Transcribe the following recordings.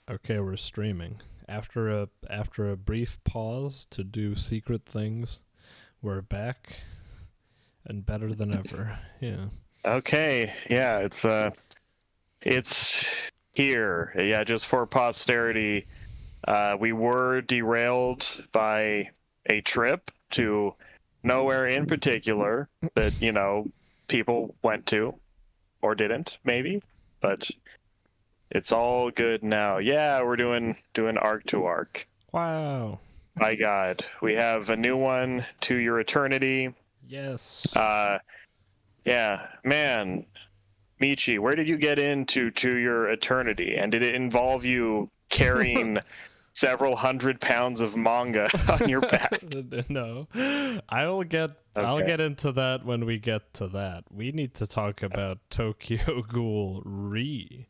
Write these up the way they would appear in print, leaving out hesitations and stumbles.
Okay, we're streaming. After a brief pause to do secret things, we're back and better than ever. Yeah. Okay, yeah, it's here. Yeah, just for posterity, we were derailed by a trip to nowhere in particular that, people went to or didn't, maybe, but it's all good now. Yeah, we're doing arc to arc. Wow. My God, we have a new one, To Your Eternity. Yes. Yeah, man, Michi, where did you get into To Your Eternity? And did it involve you carrying several 100 pounds of manga on your back? No. I'll get into that when we get to that. We need to talk about Tokyo Ghoul Re.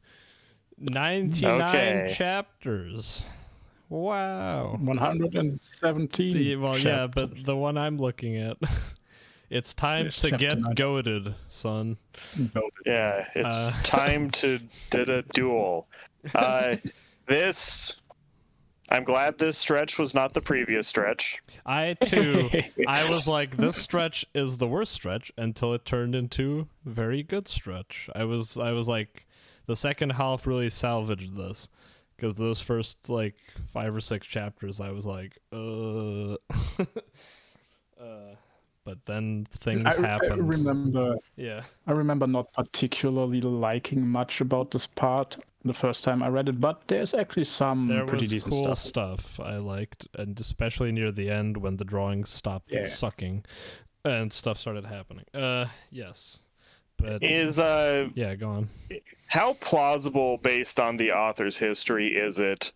99 chapters. Wow. 117. Well, chapters. yeah, but the one I'm looking at. It's time to get goated, son. Yeah, it's time to did a duel. I'm glad this stretch was not the previous stretch. I was like, this stretch is the worst stretch until it turned into a very good stretch. I was like, the second half really salvaged this. Because those first, 5 or 6 chapters, I was like, but then things happened. I remember not particularly liking much about this part the first time I read it, but there's actually some pretty decent cool stuff I liked, and especially near the end when the drawings stopped sucking and stuff started happening. Yes. But yeah, go on. How plausible, based on the author's history, is it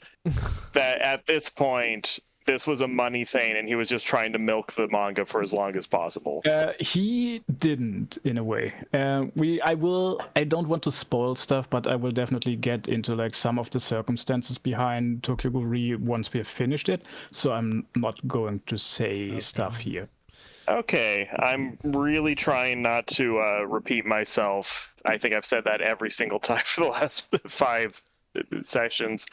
that at this point this was a money thing and he was just trying to milk the manga for as long as possible? He didn't, in a way. I don't want to spoil stuff, but I will definitely get into some of the circumstances behind Tokyo Ghoul Re once we have finished it. So I'm not going to say stuff here. Okay, I'm really trying not to repeat myself. I think I've said that every single time for the last 5 sessions.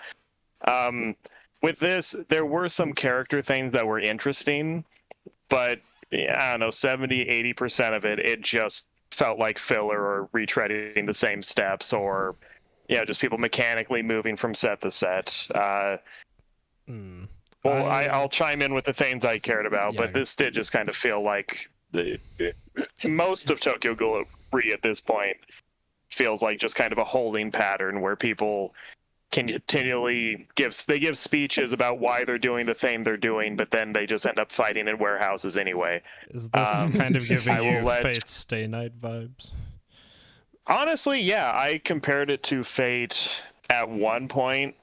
With this, there were some character things that were interesting, but I don't know, 70-80% of it just felt like filler or retreading the same steps, or just people mechanically moving from set to set. Well, I'll chime in with the things I cared about, but this did just kind of feel like most of Tokyo Ghoul Re at this point feels like just kind of a holding pattern where people continually give speeches about why they're doing the thing they're doing, but then they just end up fighting in warehouses anyway. Is this kind of giving you Fate's Stay Night vibes? Honestly, yeah, I compared it to Fate at one point,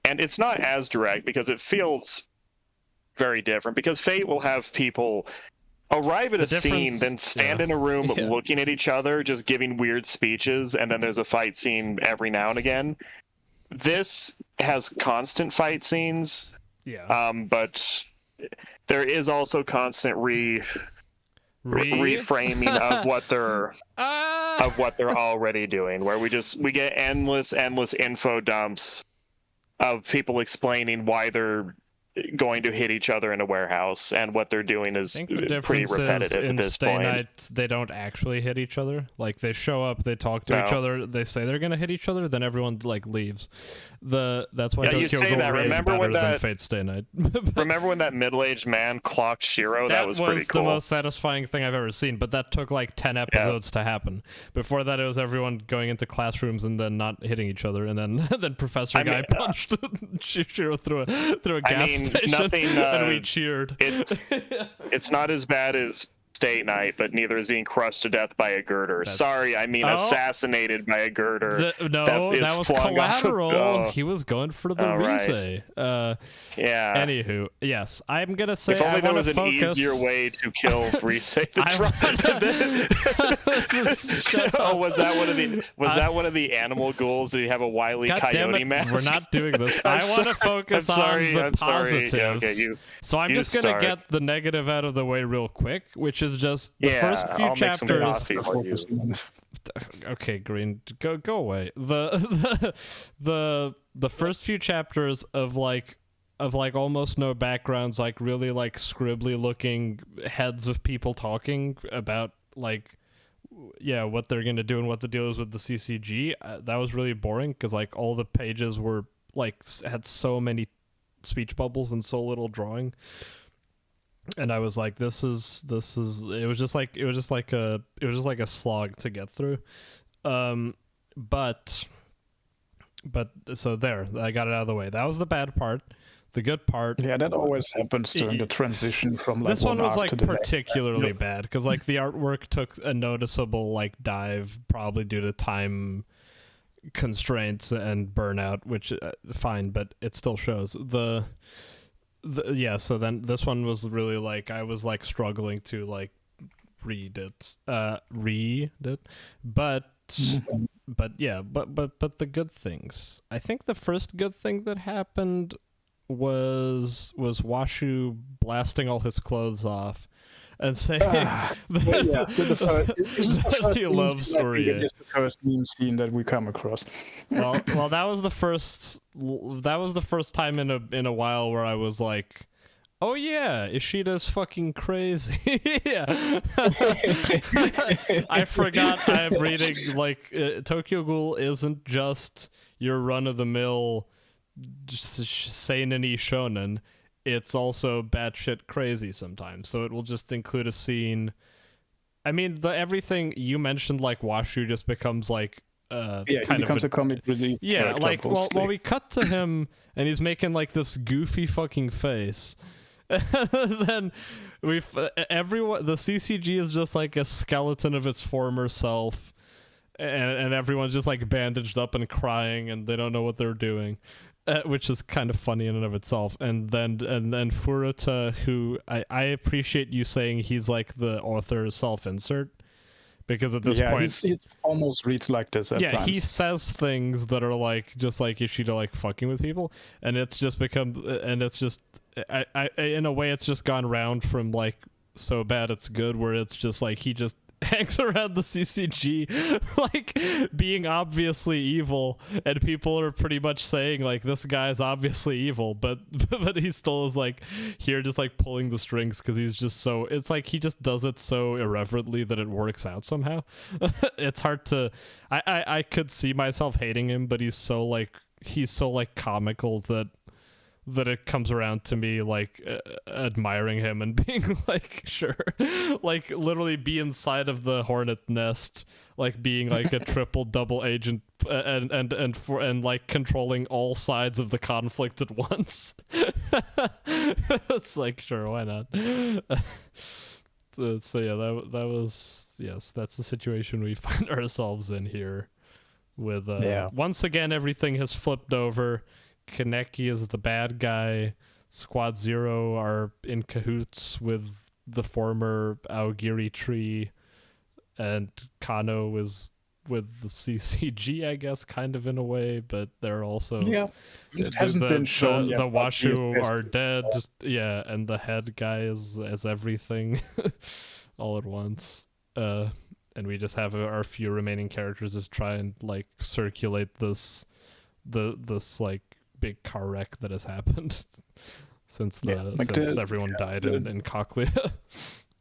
and it's not as direct because it feels very different, because Fate will have people arrive at a scene, then stand in a room looking at each other, just giving weird speeches, and then there's a fight scene every now and again. This has constant fight scenes, but there is also constant reframing of what they're already doing, where we get endless info dumps of people explaining why they're going to hit each other in a warehouse, and what they're doing is pretty repetitive at this point. In Stay Night, they don't actually hit each other. Like, they show up, they talk to each other, they say they're gonna hit each other, then everyone leaves. That's why Tokyo Ghoul Re is better than Fate's Stay Night. Remember when that middle-aged man clocked Shiro? That was pretty cool. The most satisfying thing I've ever seen, but that took 10 episodes to happen. Before that, it was everyone going into classrooms and then not hitting each other, and then Professor Guy punched Shiro through a gas station, and we cheered. It's not as bad as Stay Night, but neither is being crushed to death by a girder. Sorry, I mean assassinated by a girder. That was Collateral. He was going for the Rise. Anywho, yes, I'm gonna say if only there was an easier way to kill Rise. Was that one of the animal ghouls? Did he have a wily coyote mask? We're not doing this. I want to focus on the positives. Yeah, okay, so I'm just gonna get the negative out of the way real quick, which is just the first few chapters. Okay, Green, go away. The the first few chapters of almost no backgrounds, like really like scribbly looking heads of people talking about like what they're gonna do and what the deal is with the CCG. That was really boring because like all the pages were like had so many speech bubbles and so little drawing, and I was like, this is it was just like a slog to get through. But so there, I got it out of the way. That was the bad part. The good part, yeah, that always happens during the transition from like this one was like to the particularly next. bad because like the artwork took a noticeable like dive, probably due to time constraints and burnout, which fine, but it still shows so then this one was really like I was like struggling to like read it, but the good things. I think the first good thing that happened was Washu blasting all his clothes off and saying that he loves Uriel. It's the first meme scene that we come across. well, that was the first time in a while where I was like, oh yeah, Ishida's fucking crazy. Yeah. I forgot I'm reading like Tokyo Ghoul isn't just your run of the mill seinen shonen. It's also batshit crazy sometimes. So it will just include a scene. I mean, everything you mentioned, like Washu, just becomes like he becomes a comic relief. Yeah, like well, we cut to him and he's making like this goofy fucking face. And then everyone, the CCG is just like a skeleton of its former self, and everyone's just like bandaged up and crying, and they don't know what they're doing, which is kind of funny in and of itself. And then Furuta, who I appreciate you saying he's like the author's self-insert, because at this point it almost reads like this at times. He says things that are like just like Ishida like fucking with people, and it's just become, and it's just I in a way it's just gone round from like so bad it's good, where it's just like he just hangs around the CCG like being obviously evil, and people are pretty much saying like this guy's obviously evil, but he still is like here just like pulling the strings because he's just so, it's like he just does it so irreverently that it works out somehow. It's hard to I could see myself hating him, but he's so like comical that it comes around to me like admiring him and being like, sure, like literally be inside of the hornet nest, like being like a triple double agent and like controlling all sides of the conflict at once. It's like, sure, why not? So yeah, that was, yes, that's the situation we find ourselves in here with once again everything has flipped over. Kaneki is the bad guy. Squad Zero are in cahoots with the former Aogiri tree, and Kano is with the CCG, I guess, kind of in a way, but they're also it hasn't been shown yet. The Washu are dead, and the head guy is everything all at once. And we just have our few remaining characters just try and like circulate this like big car wreck that has happened since everyone died in Cochlea.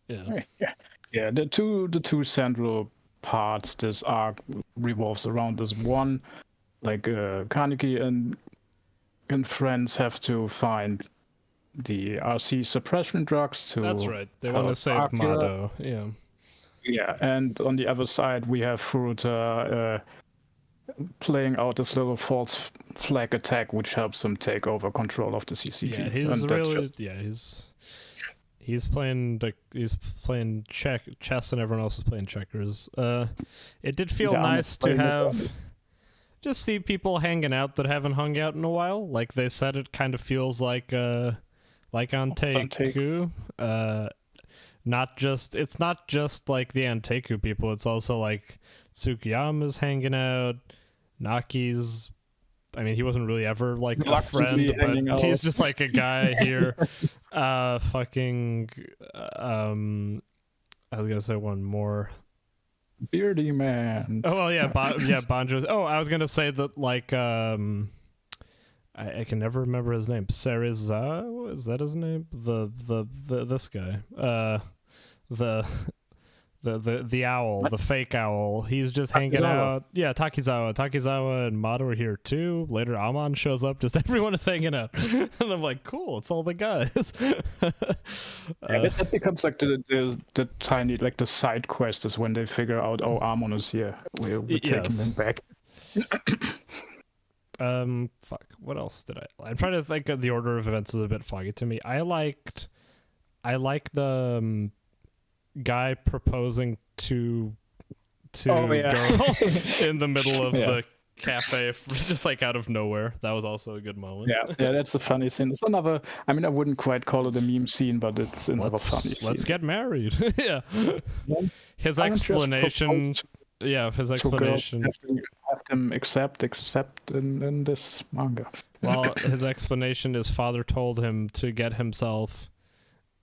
The two central parts this arc revolves around this one, like Kaneki and friends have to find the RC suppression drugs to, that's right, they want to save Mado. And on the other side we have Furuta playing out this little false flag attack, which helps him take over control of the CCG. Yeah, he's playing chess, and everyone else is playing checkers. It did feel nice to have just see people hanging out that haven't hung out in a while. Like they said, it kind of feels like on Teiku. It's not just like the Anteku people. It's also like Tsukiyama's hanging out. Naki's, I mean, he wasn't really ever like a friend, but he's just like a guy here. I was gonna say one more. Beardy man. Oh well, yeah, Banjo's. Oh, I was gonna say that like I can never remember his name. Serizawa, is that his name? This guy. The owl, the fake owl. He's just hanging out. Yeah, Takizawa. Takizawa and Mato are here too. Later, Amon shows up. Just everyone is hanging out, and I'm like, cool. It's all the guys. That becomes like the tiny, like the side quest is when they figure out, oh, Amon is here. We're taking him back. Fuck. What else did I'm trying to think of the order of events is a bit foggy to me. I liked the guy proposing to girl in the middle of the cafe, just like out of nowhere. That was also a good moment. Yeah, that's a funny scene. It's another. I mean, I wouldn't quite call it a meme scene, but it's another funny scene. Let's get married. Yeah. His explanation. Yeah, his explanation. Have them accept in this manga. Well, his explanation is father told him to get himself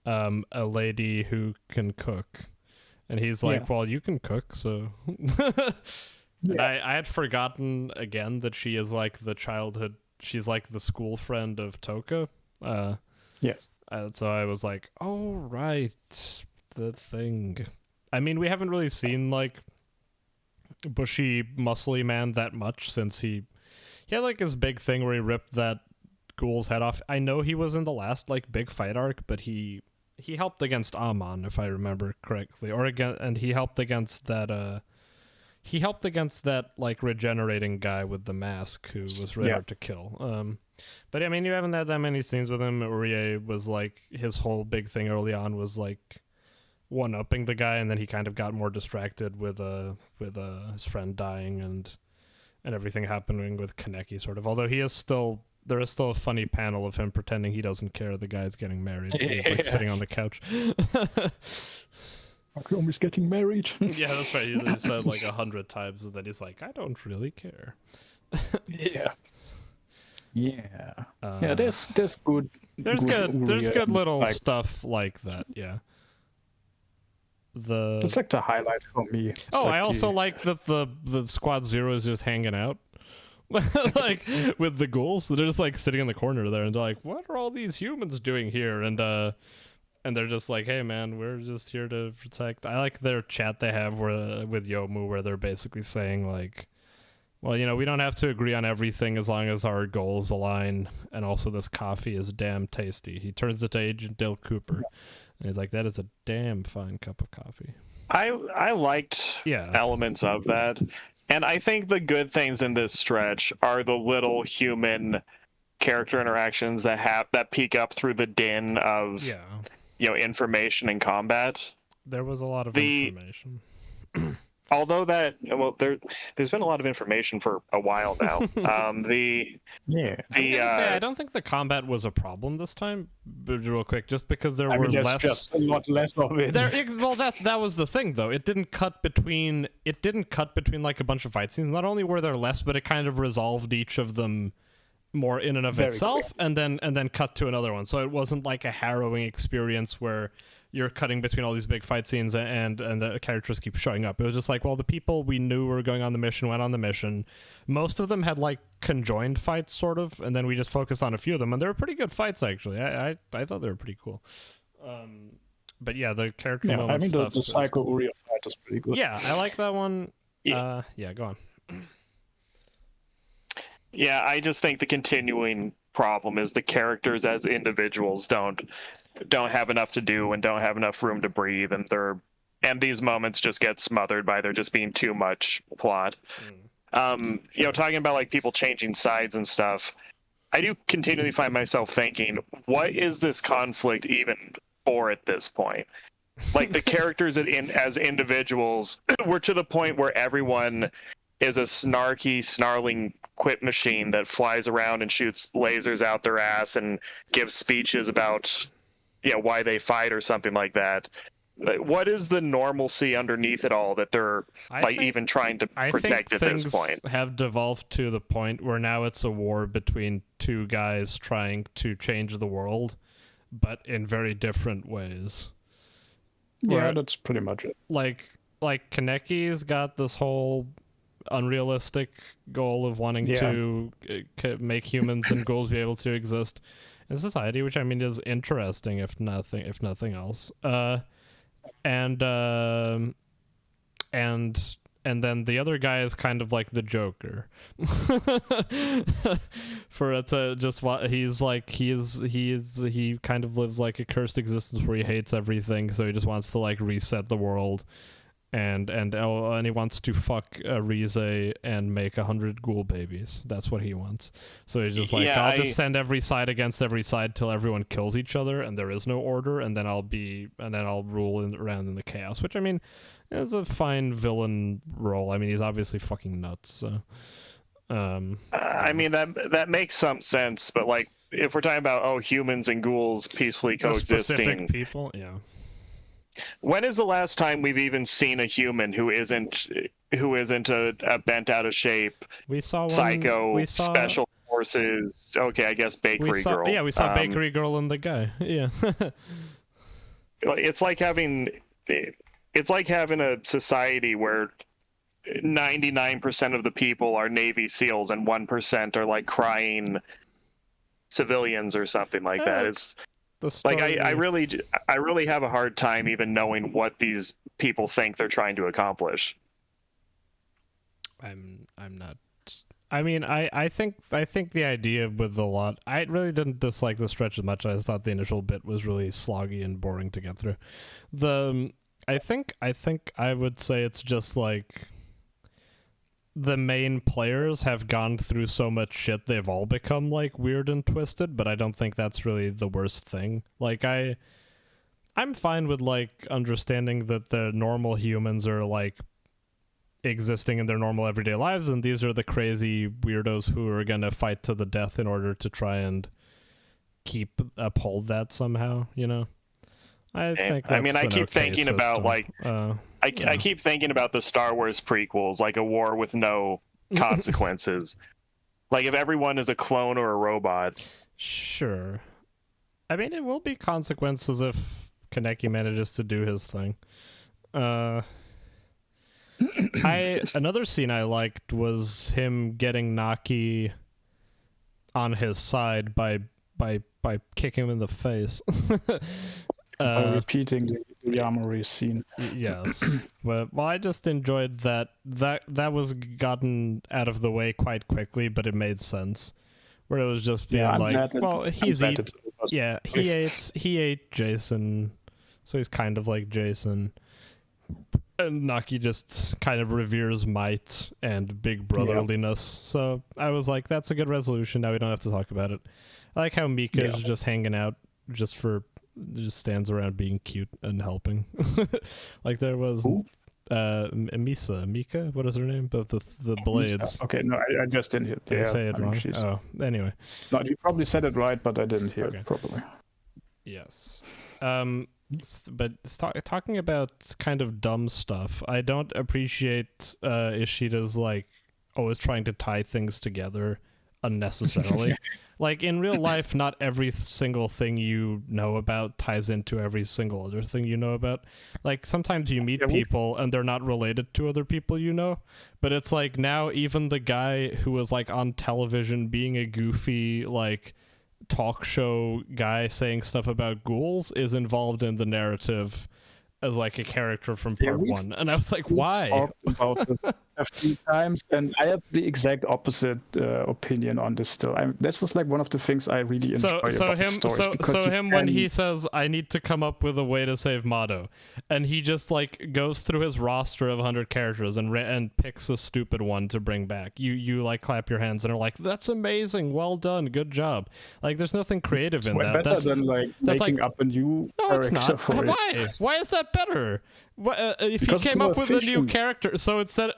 a lady who can cook, and he's like, well, you can cook, so And I had forgotten again that she is like she's like the school friend of Toka. Yes. So I was like, oh right, the thing. I mean, we haven't really seen like bushy muscly man that much since he had like his big thing where he ripped that Ghoul's head off. I know he was in the last like big fight arc, but he helped against Amon, if I remember correctly, and he helped against that like regenerating guy with the mask who was rare to kill. But I mean, you haven't had that many scenes with him. Urie was like, his whole big thing early on was like one-upping the guy, and then he kind of got more distracted with his friend dying and everything happening with Kaneki, sort of. Although there is still a funny panel of him pretending he doesn't care the guy's getting married. He's like sitting on the couch. Akumi's getting married. Yeah, that's right. He said like 100 times, and then he's like, I don't really care. Yeah. There's good. There's good little stuff like that. Yeah. It's like the highlight for me. I also like that the Squad Zero is just hanging out. Like with the ghouls, they're just like sitting in the corner there, and they're like, "What are all these humans doing here?" And they're just like, "Hey, man, we're just here to protect." I like their chat they have with Yomu, where they're basically saying like, "Well, we don't have to agree on everything as long as our goals align, and also this coffee is damn tasty." He turns it to Agent Dale Cooper, and he's like, "That is a damn fine cup of coffee." I liked elements of that. And I think the good things in this stretch are the little human character interactions that peek up through the din of information and combat. There was a lot of information. Although there's been a lot of information for a while now. I don't think the combat was a problem this time. But real quick, just because there were just a lot less of it. That was the thing, though. It didn't cut between like a bunch of fight scenes. Not only were there less, but it kind of resolved each of them more in and of itself, and then cut to another one. So it wasn't like a harrowing experience where you're cutting between all these big fight scenes and the characters keep showing up. It was just like, well, the people we knew were going on the mission went on the mission. Most of them had like conjoined fights, sort of, and then we just focused on a few of them, and they were pretty good fights, actually. I thought they were pretty cool. But yeah, the character moment I mean, stuff the Psycho Uria fight is pretty good. Yeah, I like that one. Go on. Yeah, I just think the continuing problem is the characters as individuals don't have enough to do and don't have enough room to breathe, and these moments just get smothered by there just being too much plot. Talking about like people changing sides and stuff, I do continually find myself thinking, what is this conflict even for at this point? Like the characters as individuals, we're to the point where everyone is a snarky, snarling quip machine that flies around and shoots lasers out their ass and gives speeches about why they fight or something like that. What is the normalcy underneath it all that they're even trying to protect at this point? Have devolved to the point where now it's a war between two guys trying to change the world, but in very different ways. Yeah, that's pretty much it. Like Kaneki's got this whole unrealistic goal of wanting to make humans and ghouls be able to exist in society, which I mean is interesting if nothing else. And then the other guy is kind of like the Joker. For it to just he kind of lives like a cursed existence where he hates everything, so he just wants to like reset the world, and he wants to fuck Rize and make 100 ghoul babies. That's what he wants. So he's just like, I'll just send every side against every side till everyone kills each other and there is no order, and then I'll rule around in the chaos. Which I mean, is a fine villain role. I mean, he's obviously fucking nuts. So, I mean that makes some sense, but like if we're talking about humans and ghouls peacefully coexisting, specific people, yeah. When is the last time we've even seen a human who isn't a bent out of shape, we saw one, psycho, special forces? Okay, I guess Bakery Girl. Yeah, we saw Bakery Girl and the guy. Yeah. It's like having a society where 99% of the people are Navy SEALs and 1% are like crying civilians or something like that. It's like I really have a hard time even knowing what these people think they're trying to accomplish. I'm not. I mean, I think the idea with the lot. I really didn't dislike the stretch as much. I thought the initial bit was really sloggy and boring to get through. I think I would say it's just like the main players have gone through so much shit, they've all become like weird and twisted, but I don't think that's really the worst thing. Like I'm fine with like understanding that the normal humans are like existing in their normal everyday lives, and these are the crazy weirdos who are gonna fight to the death in order to try and uphold that somehow, you know? I keep thinking about like I keep thinking about the Star Wars prequels, like a war with no consequences. Like if everyone is a clone or a robot. Sure. I mean, it will be consequences if Kaneki manages to do his thing. Another scene I liked was him getting Naki on his side by kicking him in the face. Repeating the Yamori scene. Yes. Well, I just enjoyed that was gotten out of the way quite quickly, but it made sense. Where it was just being he ate Jason, so he's kind of like Jason. And Naki just kind of reveres might and big brotherliness. So I was like, that's a good resolution. Now we don't have to talk about it. I like how Mika is just hanging out just stands around being cute and helping. Like there was Mika, what is her name? Both the blades. Okay, no, I just didn't hear. Did I say it wrong? Oh, anyway. No, you probably said it right, but I didn't hear it properly. Yes. But talking about kind of dumb stuff, I don't appreciate Ishida's like always trying to tie things together unnecessarily. Like in real life, not every single thing you know about ties into every single other thing you know about. Like sometimes you meet people and they're not related to other people you know, but it's like now even the guy who was like on television being a goofy like talk show guy saying stuff about ghouls is involved in the narrative as like a character from part one, and I was like, why? Talked about this a few times, and I have the exact opposite opinion on this. Still, that's just like one of the things I really enjoy about the stories. When he says, "I need to come up with a way to save Mado," and he just like goes through his roster of 100 characters and picks a stupid one to bring back. You like clap your hands and are like, "That's amazing, well done, good job." Like, there's nothing creative in that. Better than like making up a new character. No, it's not. Why? Why is that better? If you came up with a new character, so instead,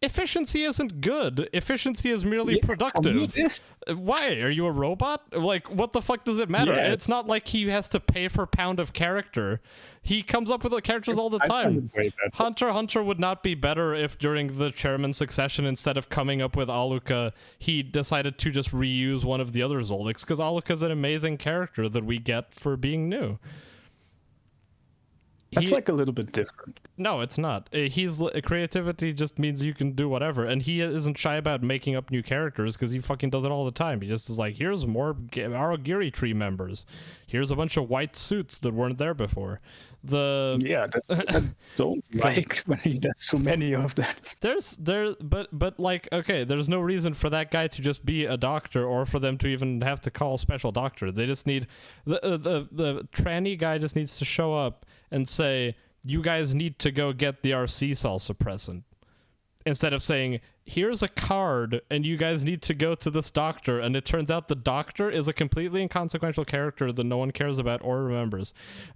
efficiency isn't good. Efficiency is merely productive. Why? Are you a robot? Like, what the fuck does it matter? Yes. It's not like he has to pay for pound of character. He comes up with the characters all the time. Hunter x Hunter would not be better if during the chairman succession, instead of coming up with Aluka, he decided to just reuse one of the other Zoldyks, because Aluka's an amazing character that we get for being new. That's like a little bit different. No, it's not. Creativity just means you can do whatever, and he isn't shy about making up new characters because he fucking does it all the time. He just is like, here's more Aragiri tree members. Here's a bunch of white suits that weren't there before. I don't like when he does so many of them. But like, okay, there's no reason for that guy to just be a doctor or for them to even have to call special doctor. They just need the tranny guy just needs to show up and say, you guys need to go get the RC cell suppressant, instead of saying, here's a card and you guys need to go to this doctor, and it turns out the doctor is a completely inconsequential character that no one cares about or remembers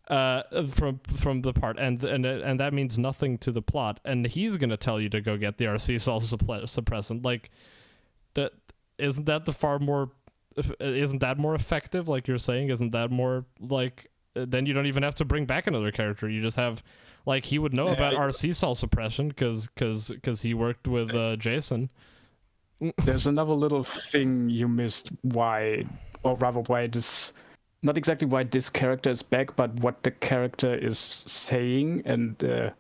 from the part, and that means nothing to the plot, and he's gonna tell you to go get the RC cell suppressant. Like, that isn't that more effective, like you're saying? Isn't that more like, then you don't even have to bring back another character. You just have, like, he would know about RC cell suppression because he worked with Jason. There's another little thing you missed, why this, not exactly why this character is back, but what the character is saying and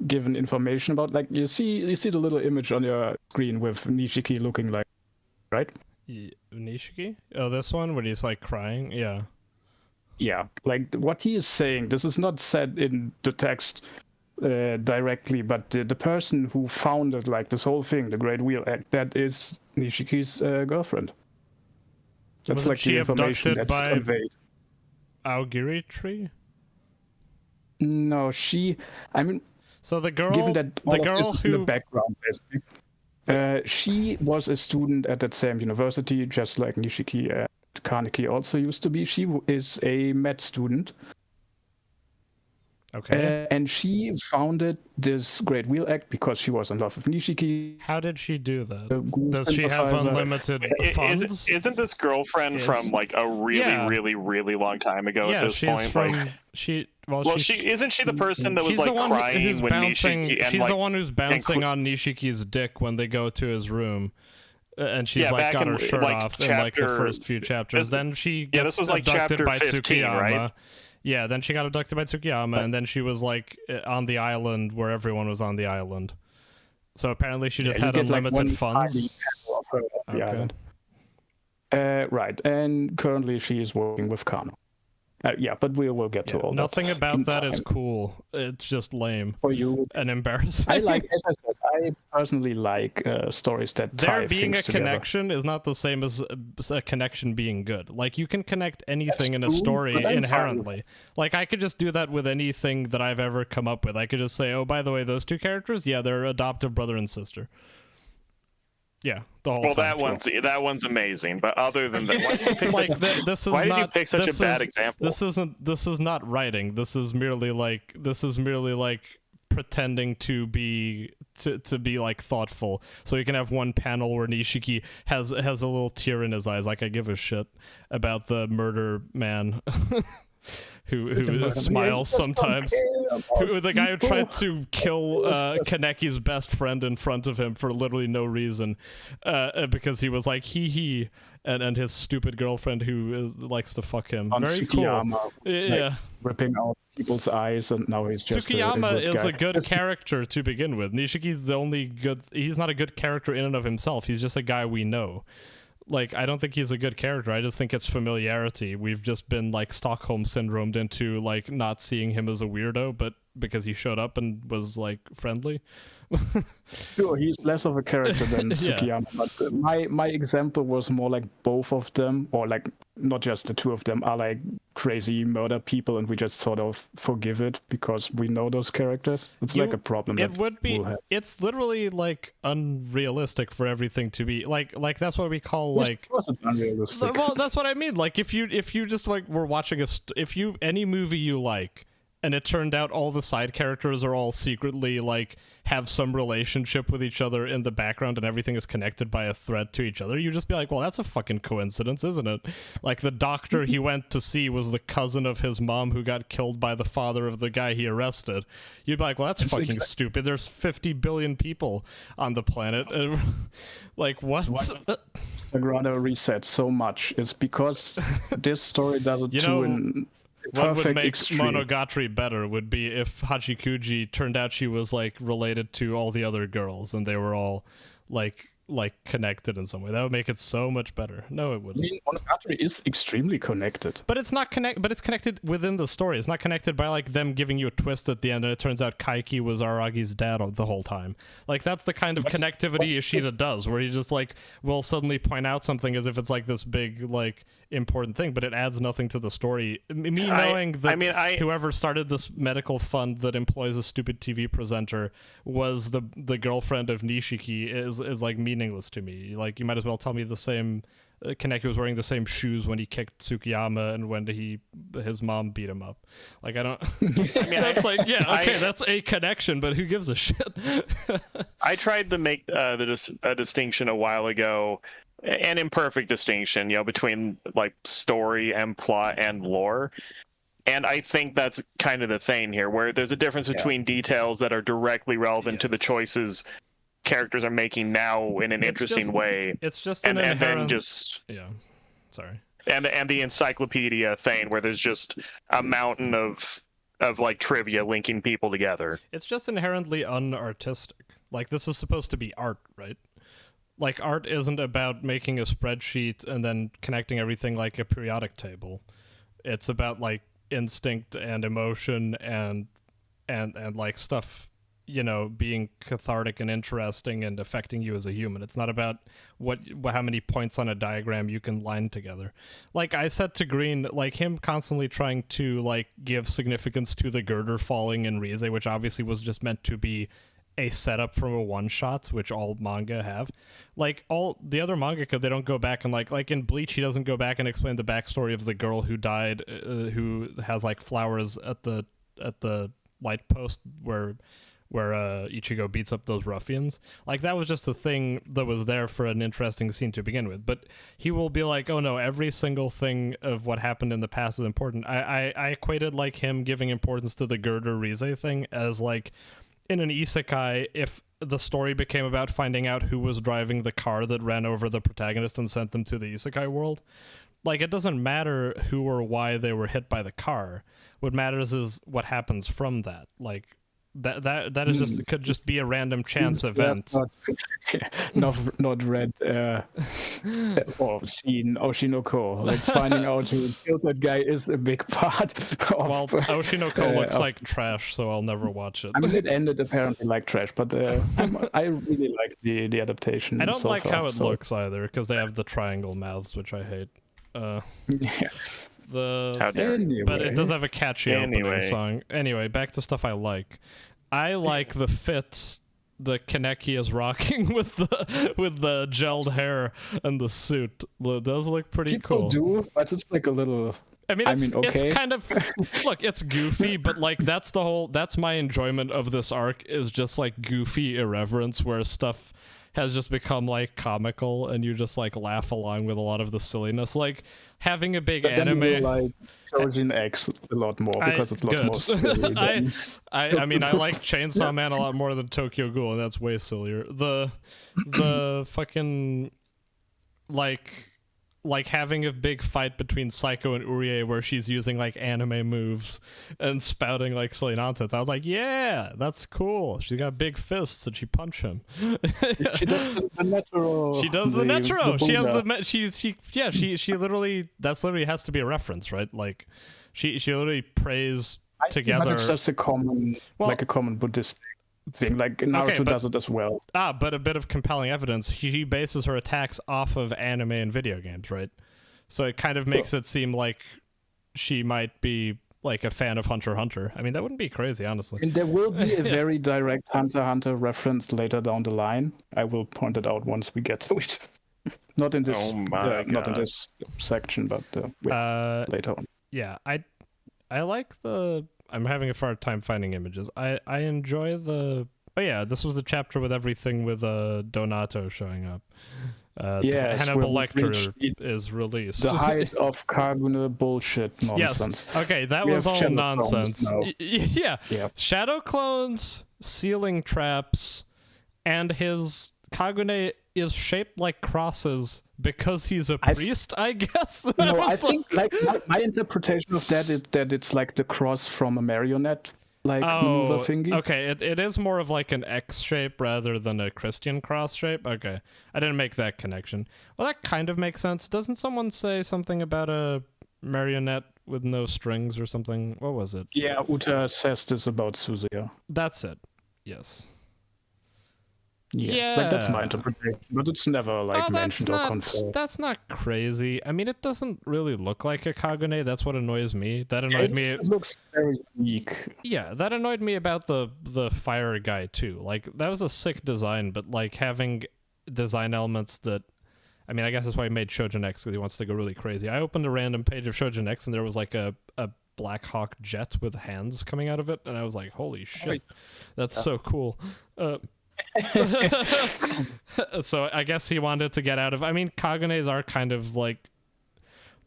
given information about. Like, you see the little image on your screen with Nishiki looking like, right? Nishiki? Oh, this one when he's like crying? Yeah. Yeah, like what he is saying, this is not said in the text directly, but the person who founded like this whole thing, the Great Wheel Act, that is Nishiki's girlfriend. That's Wasn't like she the information abducted that's by conveyed. Aogiri tree? No, I mean, so the girl, given that all the of girl this is in who the background, basically, she was a student at that same university, just like Nishiki. Kaneki also used to be. She is a med student. Okay. And she founded this Great Wheel Act because she was in love with Nishiki. How did she do that? Ghoul Does she have sympathizer. unlimited funds? Isn't this girlfriend from like a really really long time ago at this she's point? from Like, isn't she the person that was she's like the one crying who's when bouncing. Nishiki and She's like, the one who's bouncing on Nishiki's dick when they go to his room. And she's like got her shirt off in like the first few chapters. Then she gets this was like abducted chapter by 15, Tsukiyama. right? Yeah, then she got abducted by Tsukiyama, and then she was like on the island where everyone was on the island. So apparently she just had unlimited funds. Okay. Right, and currently she is working with Kano. Yeah, but we will get to all that. Nothing about that is cool. It's just lame for you and embarrassing. I like, as I said, I personally like stories that tie there being a things together. connection is not the same as a connection being good. Like, you can connect anything in a story inherently. Like, I could just do that with anything that I've ever come up with. I could just say, oh, by the way, those two characters, yeah, they're adoptive brother and sister. Yeah, the whole time. That one's amazing. But other than that, why did you pick why did you pick such a bad example? This is not writing. This is merely like pretending to be like thoughtful. So you can have one panel where Nishiki has a little tear in his eyes, like, I give a shit about the murder man. who smiles sometimes. The guy who tried to kill Kaneki's best friend in front of him for literally no reason, because he was like he and his stupid girlfriend who likes to fuck him. Very Tsukiyama, cool. Yeah, ripping out people's eyes, and now he's just Tsukiyama is guy. a good character to begin with. Nishiki's the only good. He's not a good character in and of himself. He's just a guy we know. Like, I don't think he's a good character. I just think it's familiarity. We've just been, like, Stockholm syndromed into, like, not seeing him as a weirdo, but because he showed up and was, like, friendly. Sure, he's less of a character than Tsukiyama, but my example was more like both of them, or like not just the two of them, are like crazy murder people, and we just sort of forgive it because we know those characters. It's like a problem. It would be. It's literally like unrealistic for everything to be like that's what we call like. Of course, it's unrealistic. Well, that's what I mean. Like, if you just like were watching any movie you like, and it turned out all the side characters are all secretly like have some relationship with each other in the background, and everything is connected by a thread to each other, you just be like, well, that's a fucking coincidence, isn't it? Like, the doctor he went to see was the cousin of his mom who got killed by the father of the guy he arrested. You'd be like, well, that's fucking stupid. There's 50 billion people on the planet. Like, what? I'd rather reset so much is because this story does it too in what would perfect make extreme. Monogatari better would be if Hachikuji turned out she was like related to all the other girls and they were all like connected in some way. That would make it so much better. No, it I wouldn't. mean, Monogatari is extremely connected. But it's not but it's connected within the story. It's not connected by like them giving you a twist at the end and it turns out Kaiki was Aragi's dad the whole time. Like that's the kind of connectivity Ishida does, where he just like will suddenly point out something as if it's like this big like important thing, but it adds nothing to the story. Me knowing that whoever started this medical fund that employs a stupid TV presenter was the girlfriend of Nishiki is like meaningless to me. Like you might as well tell me the same Kaneki was wearing the same shoes when he kicked Tsukiyama and when his mom beat him up. Like I don't that's like that's a connection, but who gives a shit? I tried to make a distinction a while ago, an imperfect distinction, between like story and plot and lore. And I think that's kind of the thing here, where there's a difference between details that are directly relevant to the choices characters are making now in an interesting way. It's just and inherent... then just sorry. And the encyclopedia thing where there's just a mountain of like trivia linking people together. It's just inherently unartistic. Like this is supposed to be art, right? Like art isn't about making a spreadsheet and then connecting everything like a periodic table. It's about like instinct and emotion and like stuff, being cathartic and interesting and affecting you as a human. It's not about how many points on a diagram you can line together. Like I said to Green, like him constantly trying to like give significance to the girder falling in Rize, which obviously was just meant to be a setup from a one-shot, which all manga have. Like all the other mangaka, they don't go back and like in Bleach, he doesn't go back and explain the backstory of the girl who died, who has like flowers at the light post where Ichigo beats up those ruffians. Like that was just a thing that was there for an interesting scene to begin with. But he will be like, oh no, every single thing of what happened in the past is important. I equated like him giving importance to the girder Rize thing as like in an isekai, if the story became about finding out who was driving the car that ran over the protagonist and sent them to the isekai world, like it doesn't matter who or why they were hit by the car. What matters is what happens from that. Like that is just could just be a random chance event. Not read or seen Oshinoko. Like finding out who killed that guy is a big part of... Well, Oshinoko looks like trash, so I'll never watch it. I mean, it ended apparently like trash, but I really like the adaptation. I don't so like far, how it looks either, because they have the triangle mouths, which I hate. Yeah. But it does have a catchy opening song. Anyway, back to stuff I like. I like the fit that Kaneki is rocking with the gelled hair and the suit. It does look pretty cool. People do, but it's like a little... It's kind of look, it's goofy, but like that's my enjoyment of this arc is just like goofy irreverence where stuff has just become like comical and you just like laugh along with a lot of the silliness. Like having a big anime. You like Trojan X a lot more because it's a lot more silly. I mean I like Chainsaw Man a lot more than Tokyo Ghoul, and that's way sillier. The fucking like having a big fight between Psycho and Urie where she's using like anime moves and spouting like silly nonsense. I was like, yeah, that's cool. She's got big fists and she punch him. She does the natural. She does the natural. She has the she literally, that's literally has to be a reference, right? Like she literally prays together. It's just a common Buddhist thing. Like Naruto does it as well. But a bit of compelling evidence. She bases her attacks off of anime and video games, right? So it kind of makes it seem like she might be like a fan of Hunter x Hunter. I mean, that wouldn't be crazy, honestly. And there will be a very direct Hunter x Hunter reference later down the line. I will point it out once we get to it. Not in this, not in this section, but later on. Yeah, I like the. I'm having a hard time finding images. I enjoy the... Oh yeah, this was the chapter with everything with Donato showing up. Hannibal Lecter is released. The height of Kagune bullshit nonsense. Yes. Okay, that was all nonsense. Yeah. Shadow clones, ceiling traps, and his Kagune is shaped like crosses because he's a priest, I guess. No, I think like my interpretation of that is that it's like the cross from a marionette maneuver thingy. Okay, it is more of like an X shape rather than a Christian cross shape. Okay, I didn't make that connection. Well, that kind of makes sense. Doesn't someone say something about a marionette with no strings or something? What was it? Yeah, Uta says this about Suzuya. That's it. Yes. Yeah, like that's my interpretation, but it's never like mentioned or confirmed. That's not crazy. I mean, it doesn't really look like a Kagune. That's what annoys me. That annoyed me. It looks very weak. Yeah, that annoyed me about the fire guy too. Like that was a sick design, but like having design elements that, I mean, I guess that's why he made Shoujo Next, because he wants to go really crazy. I opened a random page of Shoujo Next and there was like a Black Hawk jet with hands coming out of it, and I was like, holy shit, that's so cool. So I guess he wanted to get out of, I mean, Kagunes are kind of like,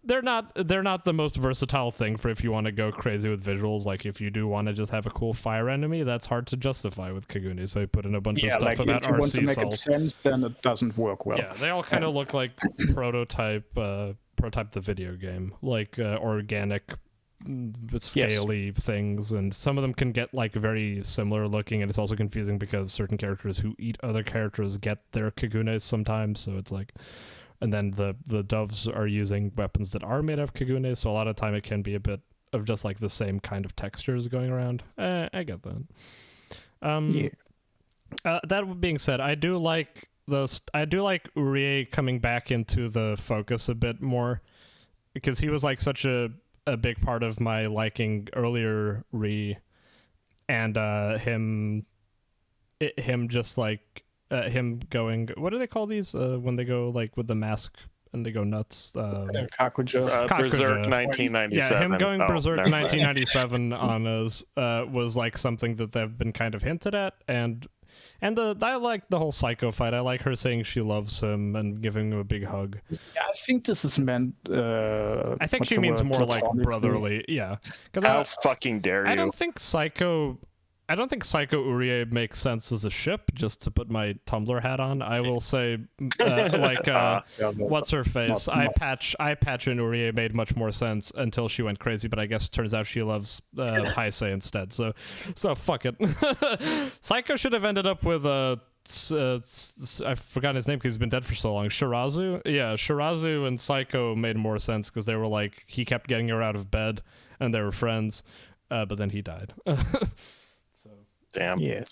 they're not the most versatile thing for if you want to go crazy with visuals. Like if you do want to just have a cool fire enemy, that's hard to justify with Kagune, so he put in a bunch of stuff like about if you want RC to make cells. it sense, then it doesn't work well. Yeah, they all kind of look like prototype the video game, like organic scaly things, and some of them can get like very similar looking, and it's also confusing because certain characters who eat other characters get their Kagunes sometimes, so it's like, and then the doves are using weapons that are made of Kagunes, so a lot of time it can be a bit of just like the same kind of textures going around. I get that. That being said, I do like Urie coming back into the focus a bit more, because he was like such a big part of my liking earlier and him just like him going, what do they call these when they go like with the mask and they go nuts? Kakuja. Berserk 1997. Yeah, him going Berserk never mind. 1997 on us was like something that they've been kind of hinted at, and I like the whole Psycho fight. I like her saying she loves him and giving him a big hug. Yeah, I think this is meant. I think she means more like brotherly. Yeah, because how fucking dare you? I don't think Psycho Urie makes sense as a ship. Just to put my Tumblr hat on, I will say what's her face? Eye Patch and Urie made much more sense until she went crazy. But I guess it turns out she loves Heisei instead. So fuck it. Psycho should have ended up with I've forgotten his name because he's been dead for so long. Shirazu? Yeah, Shirazu and Psycho made more sense because they were like, he kept getting her out of bed and they were friends, but then he died. Damn. Yes.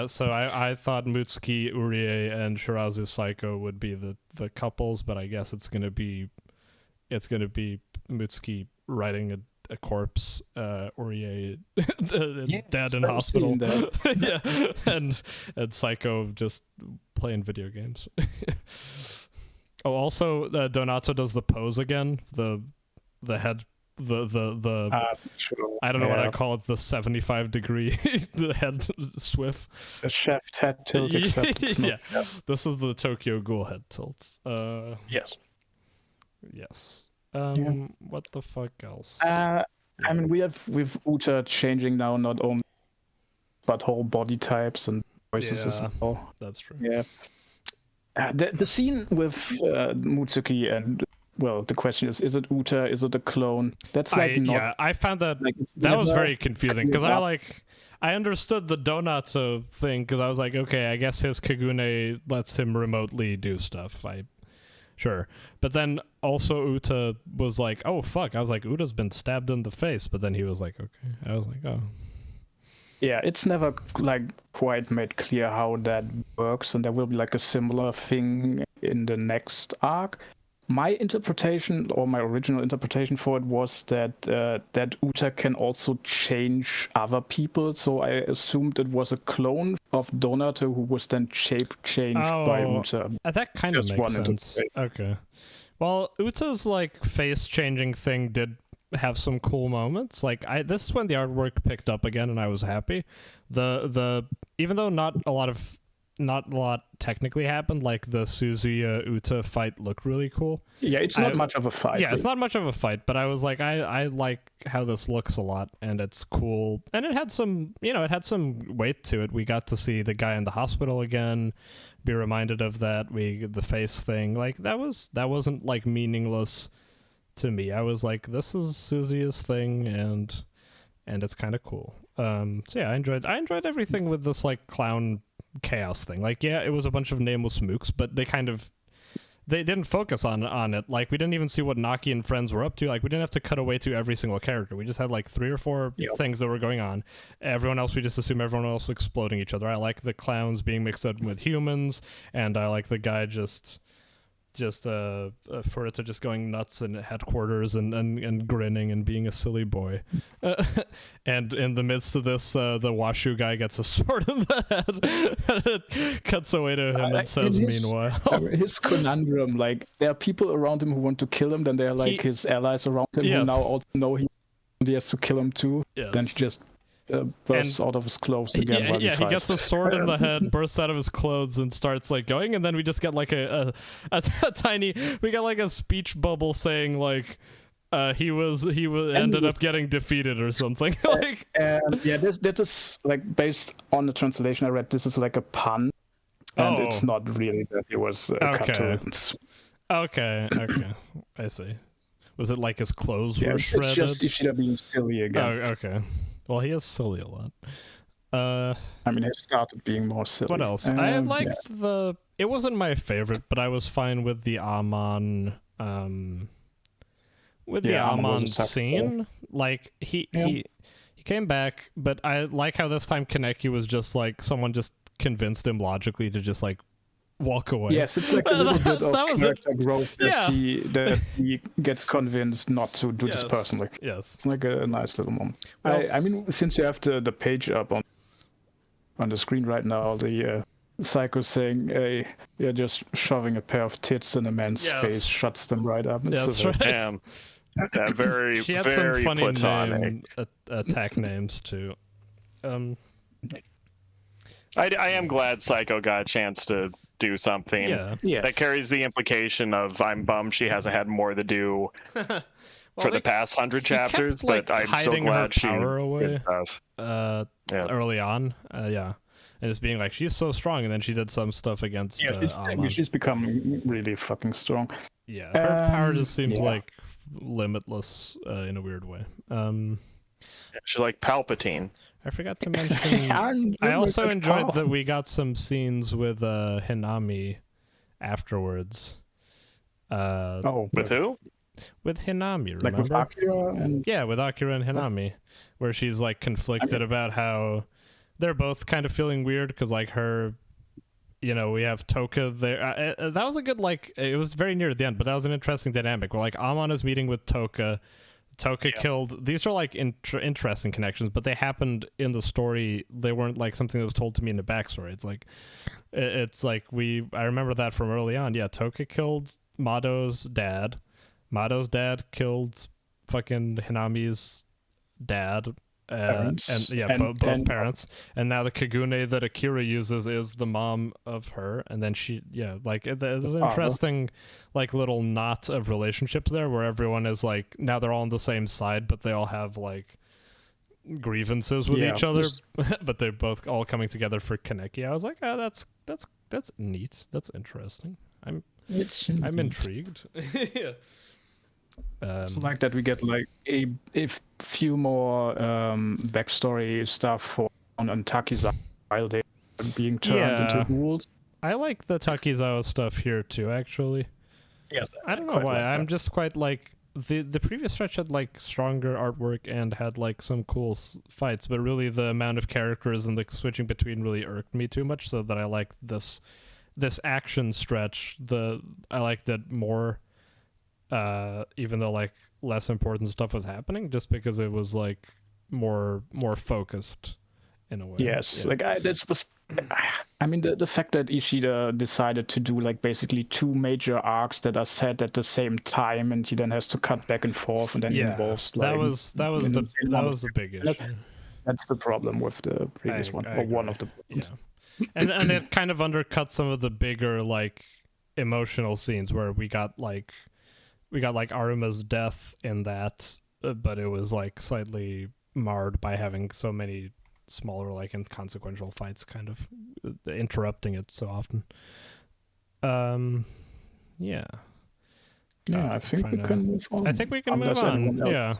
So I thought Mutsuki Urie and Shirazu Psycho would be the couples, but I guess it's gonna be Mutsuki riding a corpse, Urie dead in hospital. Yeah, and Psycho just playing video games. Oh, also Donato does the pose again. The head. Sure. I don't know what I call it, the 75-degree the head swift. The shaft head tilt, except it's not. Yeah, this is the Tokyo Ghoul head tilt. Yes. What the fuck else? I mean, we've Uta changing now not only but whole body types and voices as well. That's true. Yeah. The scene with Mutsuki and, well, the question is it Uta? Is it a clone? That's like I found that that was very confusing because I understood the Donato thing because I was like, okay, I guess his Kagune lets him remotely do stuff. Sure. But then also Uta was like, oh fuck. I was like, Uta's been stabbed in the face, but then he was like, okay. I was like, oh. Yeah, it's never like quite made clear how that works, and there will be like a similar thing in the next arc. My interpretation, or my original interpretation for it, was that that Uta can also change other people. So I assumed it was a clone of Donato who was then shape changed by Uta. That kind of makes sense. Okay. Well, Uta's like face changing thing did have some cool moments. Like this is when the artwork picked up again, and I was happy. The even though not a lot technically happened, like the Suzuya Uta fight looked really cool. Yeah, it's not much of a fight. Yeah, it's not much of a fight, but I was like, I like how this looks a lot, and it's cool. And it had some weight to it. We got to see the guy in the hospital again. be reminded of that. The face thing, like that wasn't like meaningless to me. I was like, this is Suzuya's thing, and it's kind of cool. So yeah, I enjoyed everything with this like clown chaos thing. Like, yeah, it was a bunch of nameless mooks, but they didn't focus on it. Like, we didn't even see what Naki and friends were up to. Like, we didn't have to cut away to every single character. We just had like 3 or 4 things that were going on. Everyone else, we just assume everyone else exploding each other. I like the clowns being mixed up with humans, and I like the guy just for it to just going nuts in headquarters and grinning and being a silly boy. And in the midst of this, the Washu guy gets a sword in the head, and it cuts away to him and says, meanwhile. His conundrum, like, there are people around him who want to kill him, then there are like his allies around him who now also know he has to kill him too. Yes. Then he just bursts out of his clothes again. He gets a sword in the head, bursts out of his clothes, and starts like going, and then we just get like a tiny, we got like a speech bubble saying like he ended up getting defeated or something. Like, that is like based on the translation I read. This is like a pun, and it's not really that he was cut to ribbons. Okay, I see. Was it like his clothes were shredded? It's just instead of being silly again. Oh, okay. Well, he is silly a lot. I mean, it started being more silly. What else? I liked it wasn't my favorite, but I was fine with the Amon scene. Like he came back, but I like how this time Kaneki was just like someone just convinced him logically to just like walk away. Yes, it's like a little bit of character growth that he gets convinced not to do this personally. Yes. It's like a nice little moment. Well, I mean, since you have the page up on the screen right now, the Psycho saying, "Hey, you're just shoving a pair of tits in a man's face," shuts them right up. That's right. Damn. Very, she had very some funny platonic. attack names too. I am glad Psycho got a chance to do something that carries the implication of I'm bummed she hasn't had more to do for the past 100 chapters, kept, but I'm so glad she away did stuff. Early on, and just being like, she's so strong, and then she did some stuff against she's become really fucking strong. Yeah, her power just seems like limitless in a weird way. She's like Palpatine. I forgot to mention. I also enjoyed that we got some scenes with Hinami afterwards. With who? With Hinami, remember? Like with Akira Yeah, with Akira and Hinami, where she's like conflicted about how they're both kind of feeling weird because like her, we have Toka there. That was a good it was very near the end, but that was an interesting dynamic where like Amon is meeting with Toka. Toka killed. These are like interesting connections, but they happened in the story. They weren't like something that was told to me in the backstory. It's like I remember that from early on. Yeah, Toka killed Mado's dad. Mado's dad killed fucking Hinami's dad. Both parents, and now the Kagune that Akira uses is the mom of her, and then there's an interesting like little knot of relationships there where everyone is like now they're all on the same side, but they all have like grievances with each other, but they're both all coming together for Kaneki. I was like, that's neat, that's interesting. I'm intrigued. Yeah. So like that we get like a few more backstory stuff on Takizawa while they're being turned into ghouls. I like the Takizawa stuff here too, actually. Yeah, I don't know why. I'm just quite like the previous stretch had like stronger artwork and had like some cool fights, but really the amount of characters and the switching between really irked me too much, so that I like this action stretch. I like that more. Even though like less important stuff was happening, just because it was like more focused in a way. Yes, I mean the fact that Ishida decided to do like basically 2 major arcs that are set at the same time, and he then has to cut back and forth, and then involves like, that was the big issue. That's the problem with the previous one, or one of the problems. Yeah. and it kind of undercuts some of the bigger like emotional scenes where we got like Aruma's death in that, but it was like slightly marred by having so many smaller, like inconsequential fights, kind of interrupting it so often. Yeah. Yeah, I think we can move on. I think we can move Unless on. anyone else- Yeah.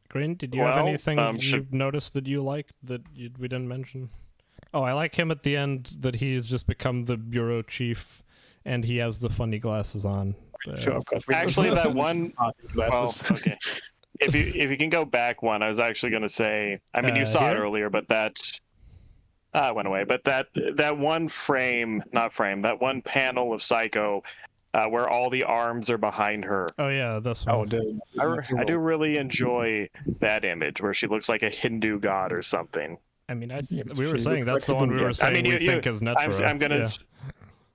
Green, did you have Well, anything you should- noticed that you liked that we didn't mention? Oh, I like him at the end, that he's just become the bureau chief and he has the funny glasses on. Sure, of course. Actually, that one. Well, Glasses. okay. If you can go back one, I was actually going to say. I mean, you saw it here? earlier, but that went away. But that one that one panel of Psycho, where all the arms are behind her. Oh yeah, this one. I do really enjoy that image where she looks like a Hindu god or something. I mean, Yeah, we were she saying looks that's like the one we Hindu. were saying I mean, we think is natural. I'm gonna. Yeah.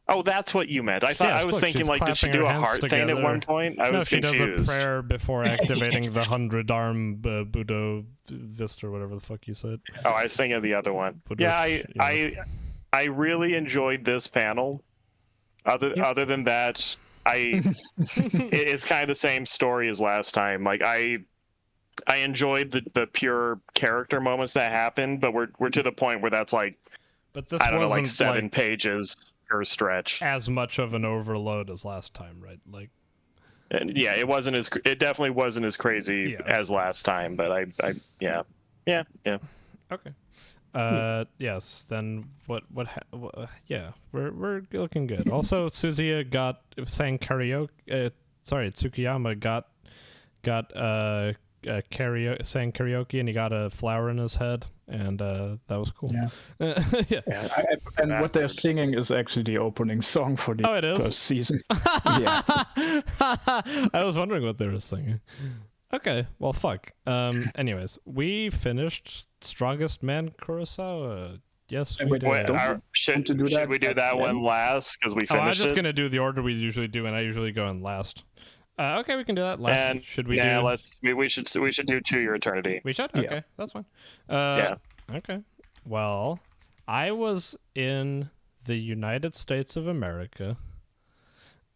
Oh, that's what you meant. I thought Yes, I was look, thinking she's like, did she clapping do her a hands heart thing at together. one point? I No, was she does confused. a prayer before activating the 100-arm Buddha Vista or whatever the fuck you said. Oh, I was thinking of the other one. Buddha, Yeah, I really enjoyed this panel. Other than that, it's kind of the same story as last time. Like I enjoyed the pure character moments that happened, but we're to the point where that's like, But this I don't know, wasn't like 7 pages per stretch. as much of an overload as last time, right? Like, And yeah, it definitely wasn't as crazy Yeah. as last time, but yeah. okay. Yes. Then yeah, we're looking good. Also, Suzuya sang karaoke. Tsukiyama sang karaoke, and he got a flower in his head, and that was cool. Yeah. Yeah. And what they're singing is actually the opening song for the Oh, it is? first season. Yeah. I was wondering what they were singing. Okay, well, fuck. Anyways, we finished Strongest Man Kurosawa. Yes, we Wait, did. wait, Should to do that we do that at the one end? last because we Oh, I was finished just it? gonna do the order we usually do, and I usually go in last. Okay, we can do that. Last. And Should we yeah, do? we should do To Your Eternity. We should. Yeah. Okay, that's fine. Yeah. Okay. Well, I was in the United States of America.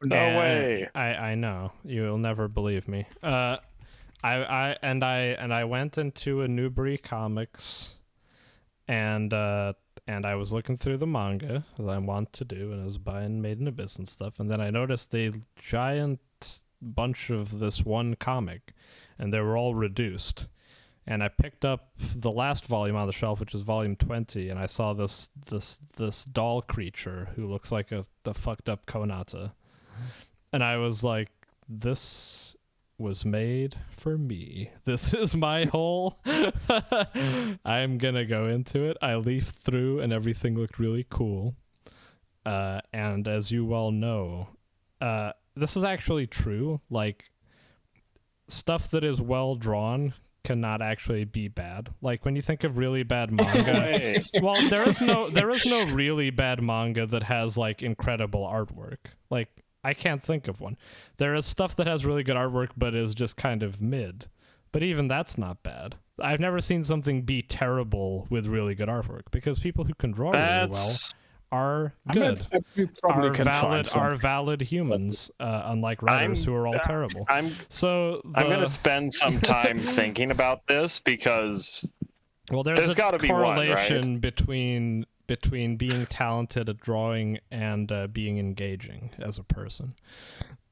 No and way. I know you'll never believe me. I went into a Newbury Comics, and I was looking through the manga as I want to do, and I was buying Made in Abyss and stuff, and then I noticed a giant bunch of this one comic, and they were all reduced. And I picked up the last volume on the shelf, which is volume 20, and I saw this doll creature who looks like the fucked up Konata. And I was like, this was made for me. This is my hole. I'm gonna go into it. I leafed through and everything looked really cool. And as you well know, this is actually true. Like, stuff that is well drawn cannot actually be bad. Like, when you think of really bad manga, well, there is no really bad manga that has like incredible artwork. Like, I can't think of one. There is stuff that has really good artwork but is just kind of mid. But even that's not bad. I've never seen something be terrible with really good artwork, because people who can draw really well are good. Are valid humans, unlike writers who are all terrible. I'm going to spend some time thinking about this, because there's a gotta be correlation one, right? between being talented at drawing and being engaging as a person.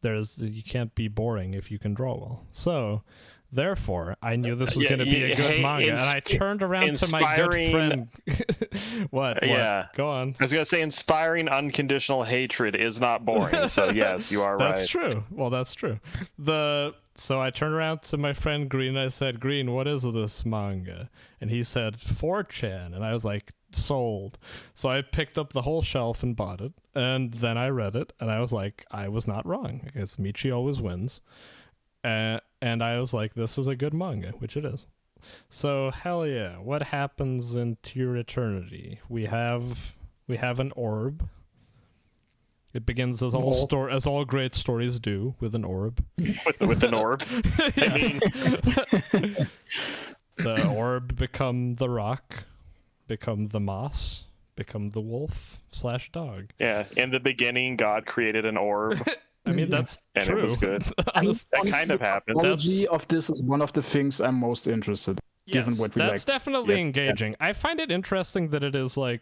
You can't be boring if you can draw well. So therefore, I knew this was going to be a good manga, and I turned around to my good friend. What? Yeah. Go on. I was going to say, inspiring unconditional hatred is not boring. So yes, you are right. That's true. Well, that's true. So I turned around to my friend Green, and I said, Green, what is this manga? And he said, 4chan. And I was like, sold. So I picked up the whole shelf and bought it, and then I read it, and I was like, I was not wrong. I guess Michi always wins. And I was like, this is a good manga, which it is. So hell yeah. What happens in To Your Eternity? We have an orb. It begins as all great stories do, with an orb. with an orb. I mean, the orb become the rock, become the moss, become the wolf / dog. Yeah, in the beginning, God created an orb. I mean, that's true. It was good. That kind of happened. The technology of this is one of the things I'm most interested in. given Yes, what we that's like. definitely Yeah. engaging. I find it interesting that it is like,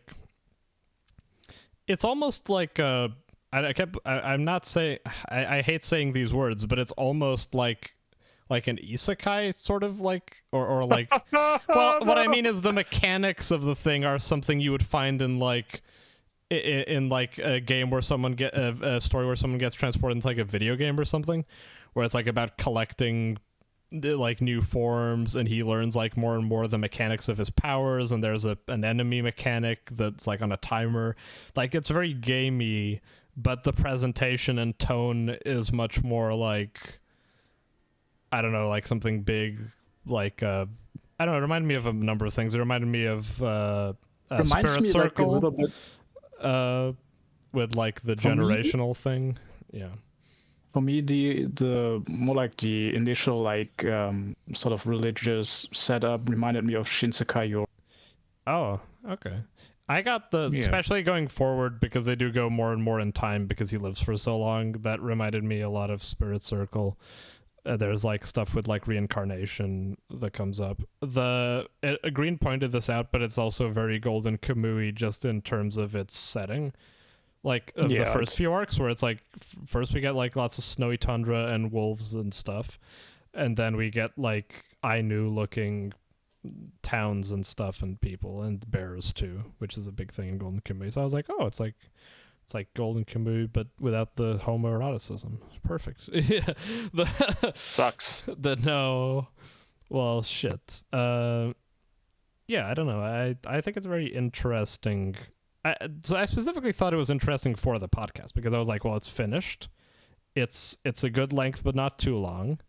it's almost like I'm not saying, I hate saying these words, but it's almost like an isekai sort of like, or like, well, what I mean is the mechanics of the thing are something you would find in like, in like a game where someone get a story where someone gets transported into like a video game or something, where it's like about collecting like new forms, and he learns like more and more the mechanics of his powers, and there's an enemy mechanic that's like on a timer. Like, it's very gamey, but the presentation and tone is much more like, I don't know, like something big, like I don't know, it reminded me of a number of things. It reminded me of Reminds Spirit me Circle, like a little bit. with like the For me- generational thing. Yeah. For me, the more like the initial like sort of religious setup reminded me of Shinsekai Yori. Oh, okay. I got the, Yeah. especially going forward, because they do go more and more in time because he lives for so long. That reminded me a lot of Spirit Circle. There's like stuff with like reincarnation that comes up. Green pointed this out, but it's also very Golden Kamui just in terms of its setting. Like of the Yeah, first few arcs, where it's like first we get like lots of snowy tundra and wolves and stuff, and then we get like Ainu looking towns and stuff and people and bears too, which is a big thing in Golden Kamui. So I was like, oh, it's like Golden Kamui but without the homoeroticism. Perfect. Yeah. Sucks. No, well, shit. Yeah, I don't know. I think it's very interesting. So I specifically thought it was interesting for the podcast because I was like, well, it's finished. It's a good length, but not too long.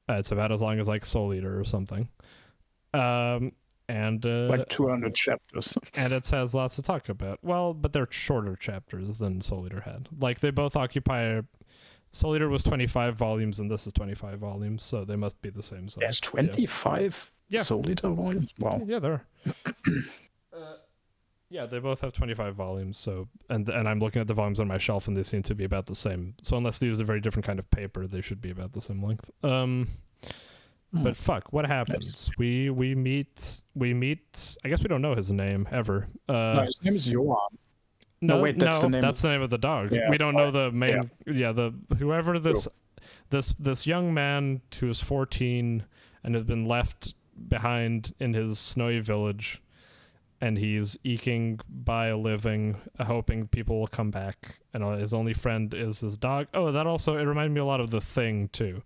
It's about as long as like Soul Eater or something. And Like 200 chapters. and it has lots to talk about. Well, but they're shorter chapters than Soul Eater had. Like, they both occupy. Soul Eater was 25 volumes, and this is 25 volumes, so they must be the same size. There's 25 Yeah. Soul Eater volumes. Wow. Yeah, there are. Yeah, they both have 25 volumes. So, and I'm looking at the volumes on my shelf, and they seem to be about the same. So unless they use a very different kind of paper, they should be about the same length. But fuck, what happens? We meet. I guess we don't know his name ever. No, his name is Johan. No, wait, that's the name That's the name of the dog. Yeah, We don't know the main. Yeah, the whoever True. this young man who is 14 and has been left behind in his snowy village, and he's eking by a living, hoping people will come back. And his only friend is his dog. Oh, that also, it reminded me a lot of The Thing too.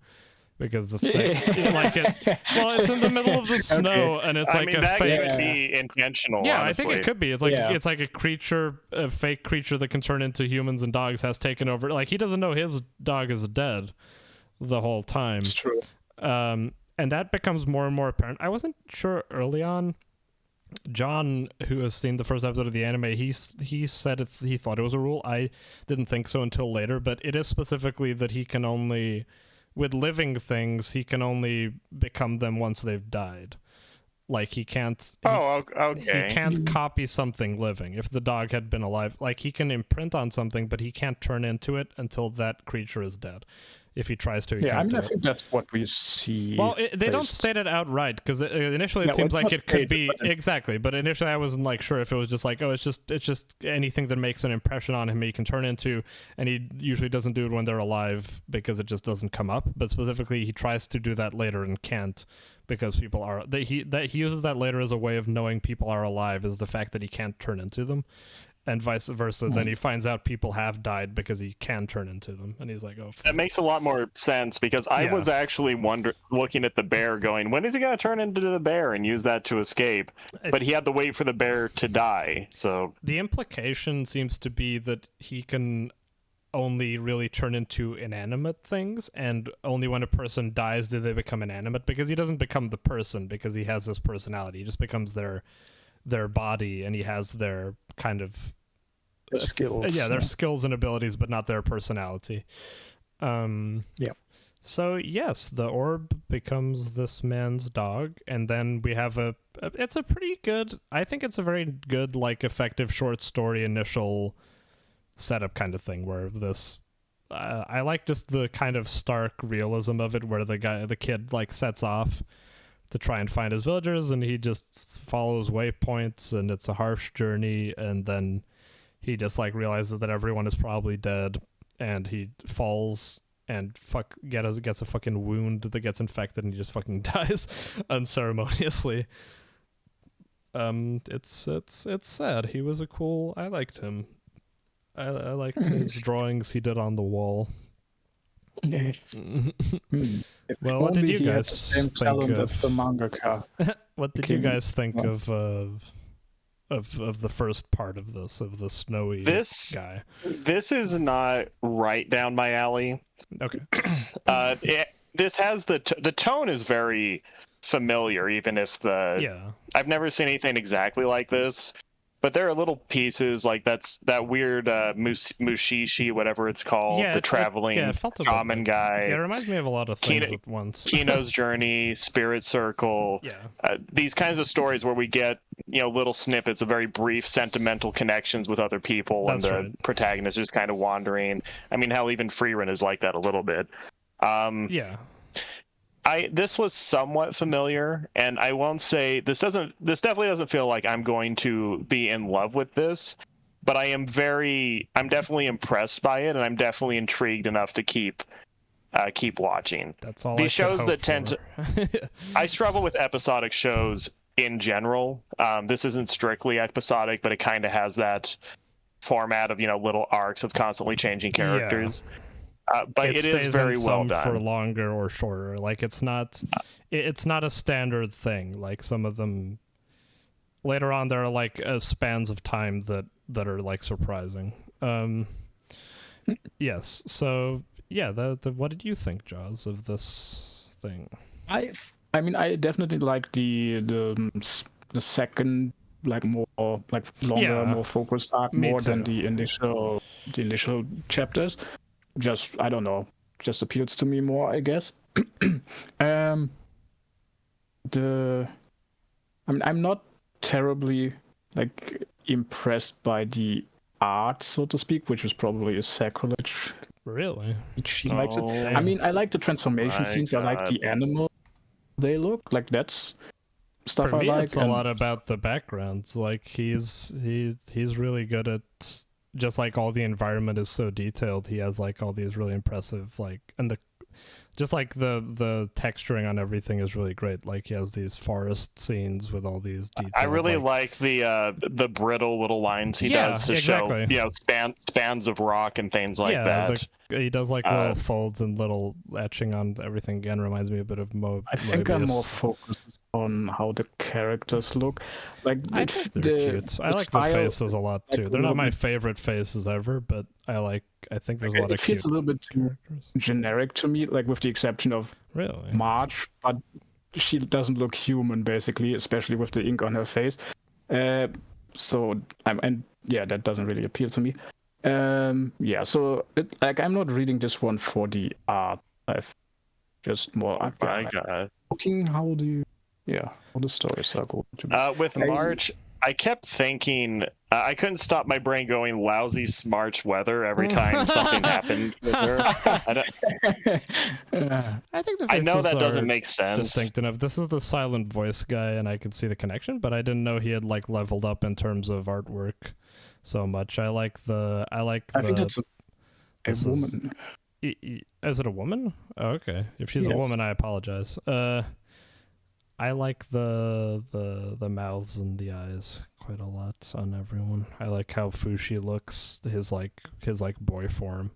Because the thing, like it's in the middle of the snow, and it's like a that fake. could be intentional. Yeah, honestly. I think it could be. It's like Yeah. it's like a fake creature that can turn into humans and dogs has taken over. Like, he doesn't know his dog is dead the whole time. It's true. And that becomes more and more apparent. I wasn't sure early on. John, who has seen the first episode of the anime, he said he thought it was a rule. I didn't think so until later, but it is specifically that he can only, with living things, he can only become them once they've died. Like, he can't. Okay. He can't copy something living. If the dog had been alive, like, he can imprint on something, but he can't turn into it until that creature is dead. If he tries to, he Yeah, I can't mean, do I it. think that's what we see. Well, they don't based- state it outright, because initially it Yeah, seems well, like it's it not could stated, be but then- exactly. But initially I wasn't like sure if it was just like, oh, it's just anything that makes an impression on him he can turn into, and he usually doesn't do it when they're alive because it just doesn't come up. But specifically, he tries to do that later and can't because people are he uses that later as a way of knowing people are alive, is the fact that he can't turn into them. And vice versa. Then he finds out people have died because he can turn into them, and he's like, "Oh, fuck." That makes a lot more sense because I Yeah. was actually looking at the bear, going, "When is he gonna turn into the bear and use that to escape?" But he had to wait for the bear to die. So The implication seems to be that he can only really turn into inanimate things, and only when a person dies do they become inanimate, because he doesn't become the person because he has this personality. He just becomes their body, and he has their kind of The skills. their skills and abilities, but not their personality. Yeah. So yes, the orb becomes this man's dog, and then we have it's a pretty good, I think it's a very good, like, effective short story initial setup kind of thing, where this I like just the kind of stark realism of it, where the kid like sets off try and find his villagers, and he just follows waypoints, and it's a harsh journey, and then he just like realizes that everyone is probably dead, and he falls and gets a fucking wound that gets infected, and he just fucking dies unceremoniously. It's sad. He was I liked him. I liked his drawings he did on the wall. Well, what did you guys think of the mangaka? What did you guys think of the first part of this, of the snowy guy? This is not right down my alley. Okay. This has the tone is very familiar, even if I've never seen anything exactly like this. But there are little pieces like that weird Mushishi, whatever it's called, the traveling shaman guy. Yeah, it reminds me of a lot of things at once. Kino's Journey, Spirit Circle. Yeah. These kinds of stories where we get little snippets of very brief sentimental connections with other people, That's and the right. protagonist is kind of wandering. I mean, hell, even Freerun is like that a little bit. Yeah. This was somewhat familiar, and I won't say this definitely doesn't feel like I'm going to be in love with this, but I'm definitely impressed by it, and I'm definitely intrigued enough to keep watching. That's all. These shows that tend to I struggle with episodic shows in general. This isn't strictly episodic, but it kind of has that format of little arcs of constantly changing characters. Yeah. But it is very well done. For longer or shorter. Like it's not a standard thing. Like some of them later on there are like spans of time that are like surprising. Yes. So yeah, what did you think, Jaws, of this thing? I mean, I definitely like the second, like more like longer, more focused arc more than the initial chapters. Just I don't know, just appeals to me more, I guess. I mean, I'm not terribly like impressed by the art, so to speak, which is probably a sacrilege. Really? She likes it. I mean, I like the transformation scenes. I like the animal they look like. That's stuff For me, I like. It's a lot about the backgrounds. Like he's really good at. Just like all the environment is so detailed, he has like all these really impressive and the texturing on everything is really great. Like he has these forest scenes with all these details. I really like the brittle little lines he does to show spans of rock and things like that. He does like little folds and little etching on everything. Again, reminds me a bit of I think I'm more focused on how the characters look. Like I think they're cute. I like the faces a lot too. They're not my favorite faces ever, but I think there's a lot of cute. It feels a little bit too generic to me, like with the exception of March, but she doesn't look human basically, especially with the ink on her face. That doesn't really appeal to me. So I'm not reading this one for the art. I've just more looking how the stories are going to be. With March, I kept thinking I couldn't stop my brain going lousy March weather every time something happened with her. I think I know that doesn't make sense. Distinct enough. This is the silent voice guy, and I could see the connection, but I didn't know he had like leveled up in terms of artwork so much. I think that's a woman. Is it a woman? Oh, okay. If she's a woman, I apologize. I like the mouths and the eyes quite a lot on everyone. I like how Fushi looks. His boy form.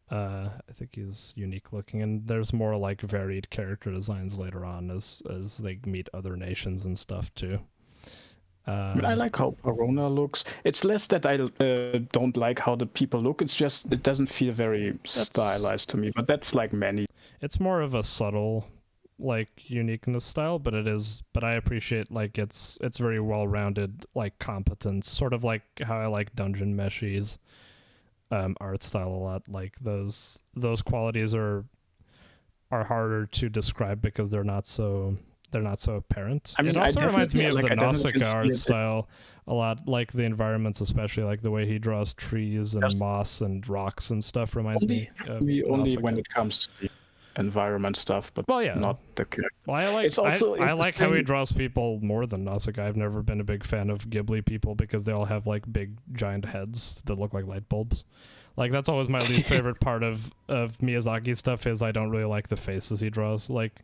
I think he's unique looking, and there's more like varied character designs later on as they meet other nations and stuff too. I like how Perona looks. It's less that I don't like how the people look. It's just it doesn't feel very stylized to me. But that's like many. It's more of a subtle, like uniqueness style, but I appreciate like it's very well rounded, like competence. Sort of like how I like Dungeon Meshi's art style a lot. Like those qualities are harder to describe because they're not so apparent. I mean, it also reminds me of like, the Nausicaa art style a lot, like the environments, especially like the way he draws trees and moss and rocks and stuff reminds me of only Nausicaa. when it comes to environment stuff, but Well, yeah. not the character. Well, I like It's also I like how he interesting- draws people more than Nausicaa. I've never been a big fan of Ghibli people because they all have like big giant heads that look like light bulbs. Like that's always my least favorite part of Miyazaki's stuff is I don't really like the faces he draws. Like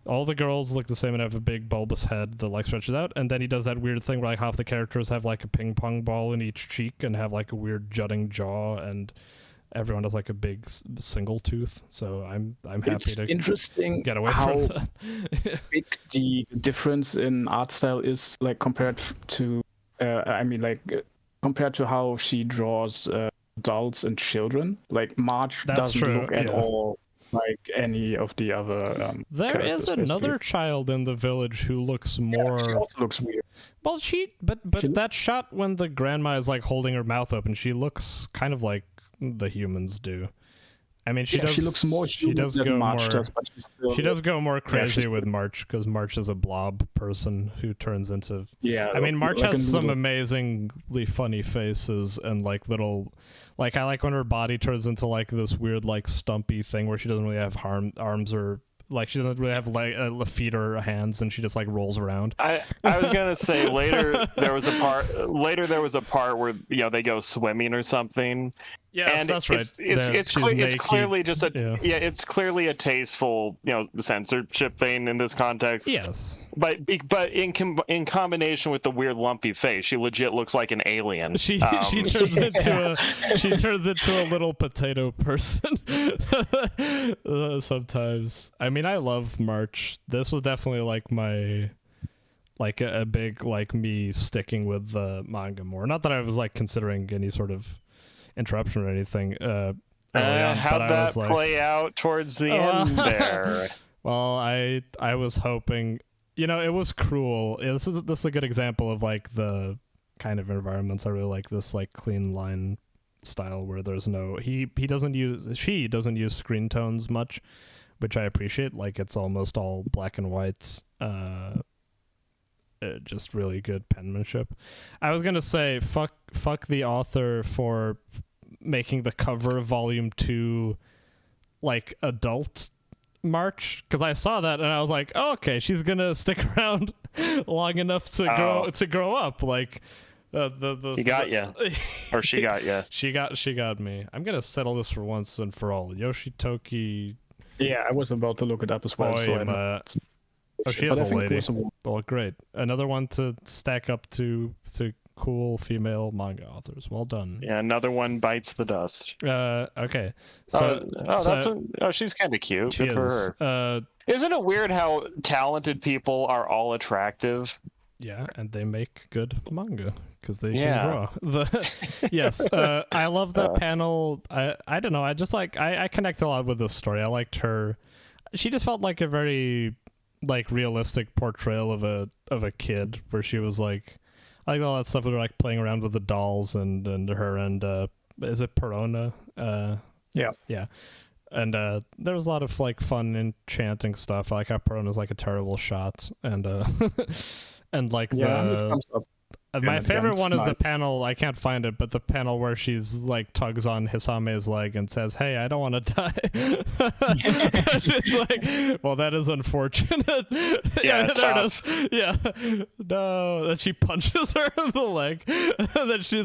all the girls look the same and have a big bulbous head that like stretches out, and then he does that weird thing where like half the characters have like a ping pong ball in each cheek and have like a weird jutting jaw, and everyone has like a big single tooth. So I'm happy It's to interesting get away how from that. big the difference in art style is, like compared to, compared to how she draws adults and children. Like March That's doesn't true, look at yeah. all like any of the other. There characters, is another basically. child in the village who looks more. She also looks weird. Well, but She that shot when the grandma is like holding her mouth open, she looks kind of like the humans do. I mean, she does. She looks more She human does than go March more. does, but she's still, She does go more crazy she's- with March because March is a blob person who turns into. Yeah, I mean, March like has a some noodle. amazingly funny faces and like little. Like I like when her body turns into like this weird like stumpy thing where she doesn't really have arms or like she doesn't really have feet or hands, and she just like rolls around. I was gonna say later there was a part where they go swimming or something. Yes, and that's right. It's clearly just it's clearly a tasteful censorship thing in this context. Yes. But in combination with the weird lumpy face, she legit looks like an alien. She turns into a little potato person sometimes. I mean, I love March. This was definitely like my a big like me sticking with the manga more. Not that I was like considering any sort of interruption or anything. Early on, How'd but I that was like, play out towards the end there? well, I was hoping, it was cruel. Yeah, this is a good example of like the kind of environments I really like. This like clean line style where there's no she doesn't use screen tones much, which I appreciate. Like it's almost all black and whites. Just really good penmanship. I was gonna say fuck the author for making the cover of volume 2 like adult March, because I saw that and I was like, oh, okay, she's gonna stick around long enough to grow up. Like He got you, or she got you. She got me. I'm gonna settle this for once and for all. Yoshitoki. Yeah, I was about to look it up as well. So I know. Oh, she But is I a think lady. Kurosawa- Well, great. Another one to stack up to cool female manga authors. Well done. Yeah, another one bites the dust. Okay. So, She's kind of cute. she Good for is. her. Isn't it weird how talented people are all attractive? Yeah, and they make good manga because they Yeah. can draw. Yes, I love that panel. I don't know. I just like I connect a lot with this story. I liked her. She just felt like a very like realistic portrayal of a kid, where she was like all that stuff where they're like playing around with the dolls and her and is it Perona? Yeah. And there was a lot of like fun enchanting stuff. I like how Perona's like a terrible shot and and like it comes up. my and favorite again, one is the smart. panel, I can't find it, but the panel where she's like tugs on Hisame's leg and says, "Hey, I don't want to die." She's like, well, that is unfortunate. Yeah, there it is. Yeah. No. Then she punches her in the leg. And then she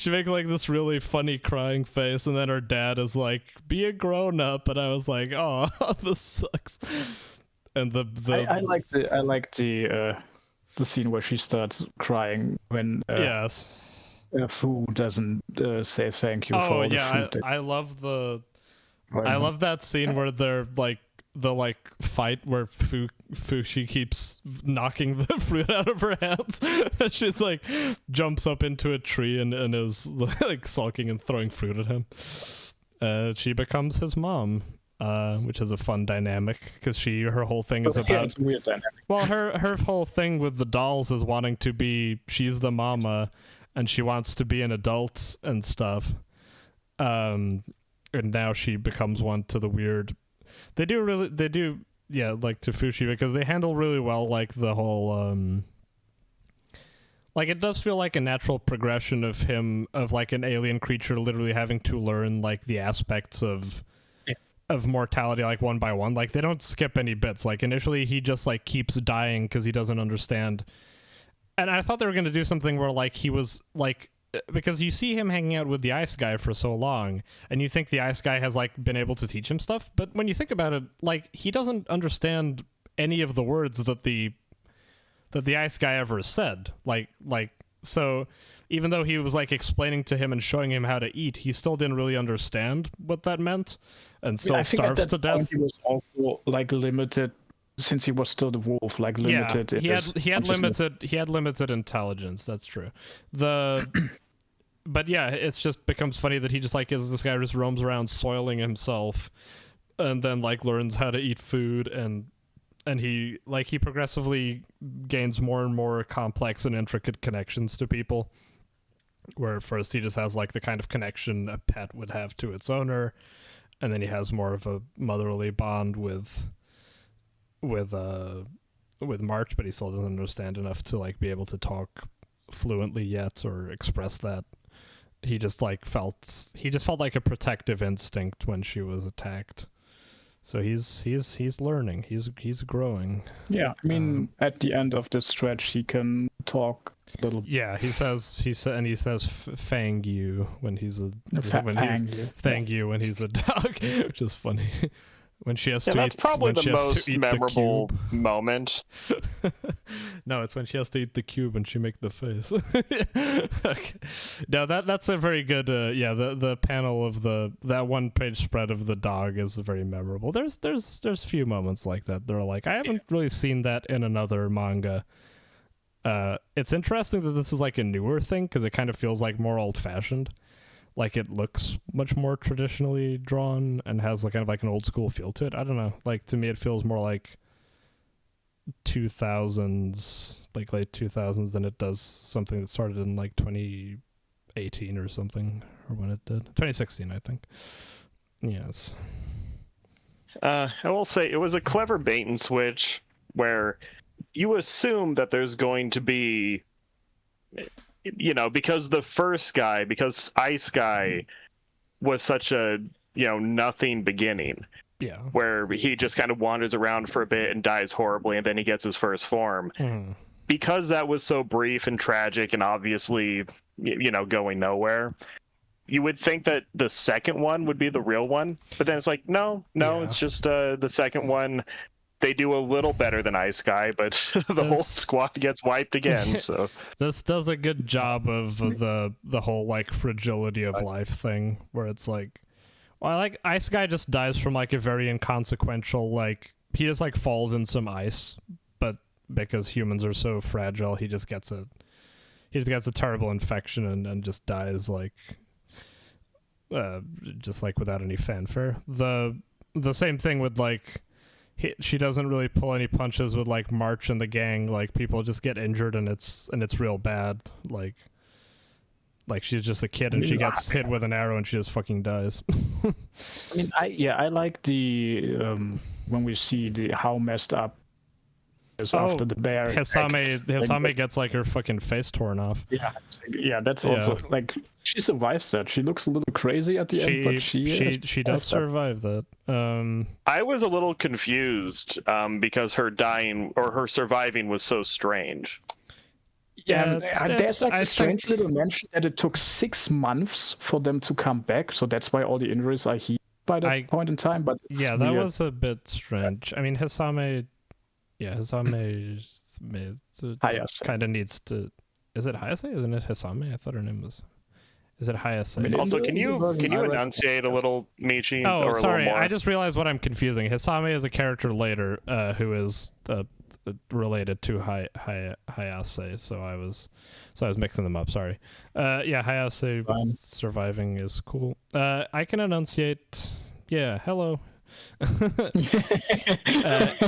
makes like this really funny crying face, and then her dad is like, "Be a grown up." And I was like, oh, this sucks. And I like the scene where she starts crying when yes. Fu doesn't say thank you for Oh all the yeah, food. I love I love that scene where they're like the fight where she keeps knocking the fruit out of her hands. And she's like jumps up into a tree and is like sulking and throwing fruit at him. She becomes his mom. Which is a fun dynamic because her whole thing is about it's a weird dynamic. well, her whole thing with the dolls is wanting to be, she's the mama and she wants to be an adult and stuff. And now she becomes one to the weird. They do like to Fushi, because they handle really well like the whole like it does feel like a natural progression of him, of like an alien creature literally having to learn like the aspects of of mortality, like one by one. Like they don't skip any bits. Like initially he just like keeps dying because he doesn't understand. And I thought they were going to do something where like he was like, because you see him hanging out with the ice guy for so long and you think the ice guy has like been able to teach him stuff, but when you think about it, like he doesn't understand any of the words that the ice guy ever said. Like so even though he was like explaining to him and showing him how to eat, he still didn't really understand what that meant and still starves to death. He was also like limited, since he was still the wolf, like limited. Yeah, he had limited intelligence. That's true. But yeah, it's just becomes funny that he just like is this guy who just roams around soiling himself, and then like learns how to eat food, and he progressively gains more and more complex and intricate connections to people. Where at first he just has like the kind of connection a pet would have to its owner, and then he has more of a motherly bond with March, but he still doesn't understand enough to like be able to talk fluently yet or express that. He just felt like a protective instinct when she was attacked. So he's learning. He's growing. Yeah, I mean, at the end of the stretch, he can talk a little. Yeah, he says "fang you" when he's a "thank you" when he's a dog, which is funny. When she has to that's eat, probably the most the memorable moment. No, it's when she has to eat the cube and she make the face. Okay. No, that's a very good. The panel of that 1-page spread of the dog is very memorable. There's few moments like that. They're like, I haven't really seen that in another manga. It's interesting that this is like a newer thing because it kind of feels like more old fashioned. Like it looks much more traditionally drawn and has like kind of like an old school feel to it. I don't know. Like to me, it feels more like 2000s, like late 2000s, than it does something that started in like 2018 or something, or when it did 2016, I think. Yes. I will say it was a clever bait and switch where you assume that there's going to be, because the first guy, because Ice Guy was such a, nothing beginning. Yeah. Where he just kind of wanders around for a bit and dies horribly, and then he gets his first form. Because that was so brief and tragic and obviously, going nowhere, you would think that the second one would be the real one. But then it's like, no, it's just the second one. They do a little better than Ice Guy, but whole squad gets wiped again. So this does a good job of the whole like fragility of life thing, where it's like, well, like Ice Guy just dies from like a very inconsequential, like he just like falls in some ice, but because humans are so fragile, he just gets a terrible infection and just dies like just like without any fanfare. The same thing with like. She doesn't really pull any punches with like March and the gang. Like people just get injured and it's real bad. Like she's just a kid and she gets hit with an arrow and she just fucking dies. I mean, I like the when we see how messed up is after the bear. Hisame gets like her fucking face torn off. Yeah, that's also like she survives that. She looks a little crazy at the end, but she does survive that. I was a little confused because her dying or her surviving was so strange. Yeah, there's like a strange little mention that it took 6 months for them to come back, so that's why all the injuries are healed by that point in time. But that was a bit strange. I mean, Hisame kind of needs to. Is it Hayase? Isn't it Hisame? I thought her name was. Is it Hayase? I mean, also, can you enunciate a little, Michi? Oh, sorry. I just realized what I'm confusing. Hisame is a character later who is related to Hayase, so I was mixing them up. Sorry. Hayase surviving is cool. I can enunciate. Yeah. Hello.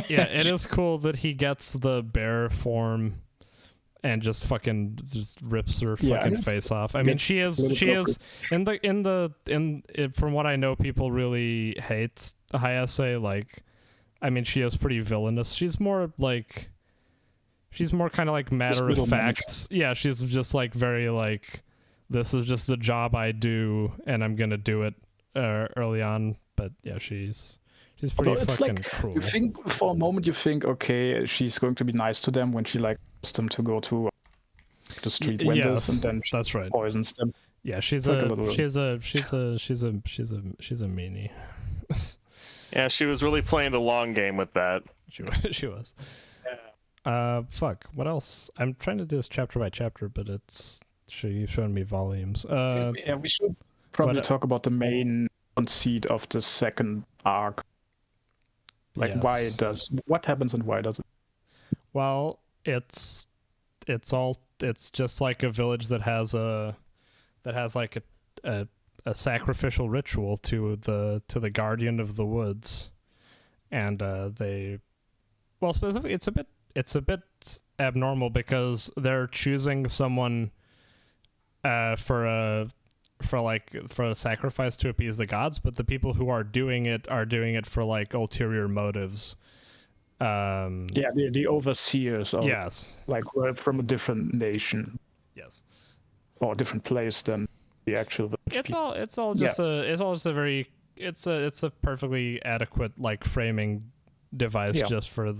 It is cool that he gets the bear form and just rips her fucking face off. I mean, she is from what I know, people really hate Hayase. Like, I mean, she is pretty villainous. She's more kind of like matter of fact. Yeah, she's just like very like, this is just the job I do and I'm gonna do it early on. but yeah, she's pretty Although it's fucking like cruel. you think for a moment, you think, okay, she's going to be nice to them when she like asks them to go to the street windows, Yes, and then she that's right. poisons them. Yeah, she's like a, a little- she's a meanie. Yeah, she was really playing the long game with that. She was. Fuck. What else? I'm trying to do this chapter by chapter, but you've shown me volumes. Yeah, we should probably talk about the main conceit of the second arc. Like, yes. what happens and why does it? Well, it's just like a village that has like a sacrificial ritual to the guardian of the woods, and specifically it's a bit abnormal because they're choosing someone for a sacrifice to appease the gods, but the people who are doing it for like ulterior motives. The overseers of Yes. like were from a different nation. Yes. Or a different place than the actual village. It's all just a very it's a perfectly adequate like framing device just for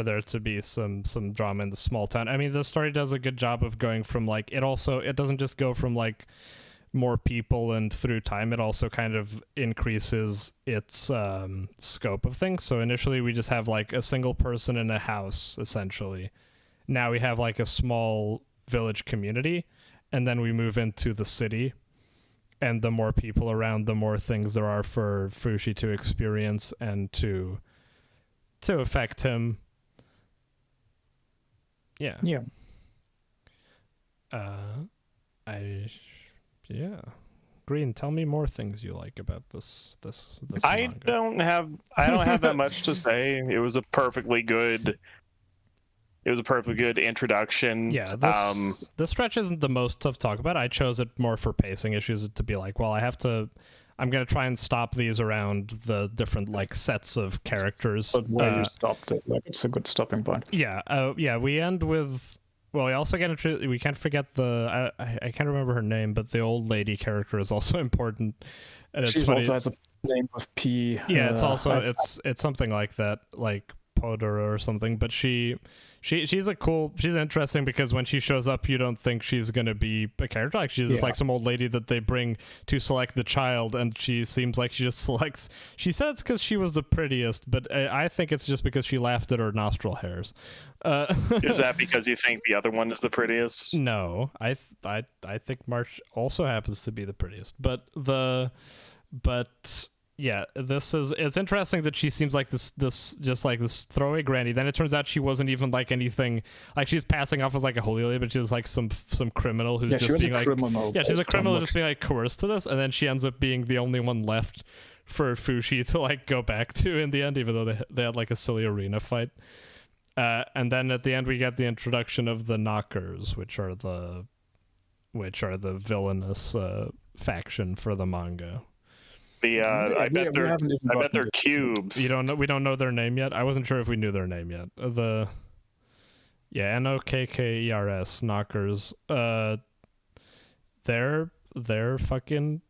there to be some drama in the small town. I mean, the story does a good job of going from like it doesn't just go from like more people and through time, it also kind of increases its scope of things. So initially we just have like a single person in a house essentially. Now we have like a small village community, and then we move into the city, and the more people around, the more things there are for Fushi to experience and to affect him. Yeah. Green, tell me more things you like about this I manga. don't have that much to say. It was a perfectly good introduction. Yeah, this stretch isn't the most to talk about. I chose it more for pacing issues, to be like, well, I'm going to try and stop these around the different like sets of characters. But where you stopped it, like it's a good stopping point. Yeah, we end with. Well, we also we can't forget I can't remember her name, but the old lady character is also important. And She also has a name with P. Yeah, it's also it's something like that, like Poder or something. But she's interesting because when she shows up, you don't think she's gonna be a character. Like she's just like some old lady that they bring to select the child, and she seems like she just selects. She says because she was the prettiest, but I think it's just because she laughed at her nostril hairs. Is that because you think the other one is the prettiest? No, I think March also happens to be the prettiest, but yeah, it's interesting that she seems like this just like this throwaway granny. Then it turns out she wasn't even like anything, like she's passing off as like a holy lady, but she's like some criminal who's just being like she's a criminal just being like coerced to this, and then she ends up being the only one left for Fushi to like go back to in the end, even though they had like a silly arena fight. And then at the end we get the introduction of the Knockers, which are the villainous faction for the manga. I bet they're cubes. We don't know their name yet. I wasn't sure if we knew their name yet. Knokkers, Knockers.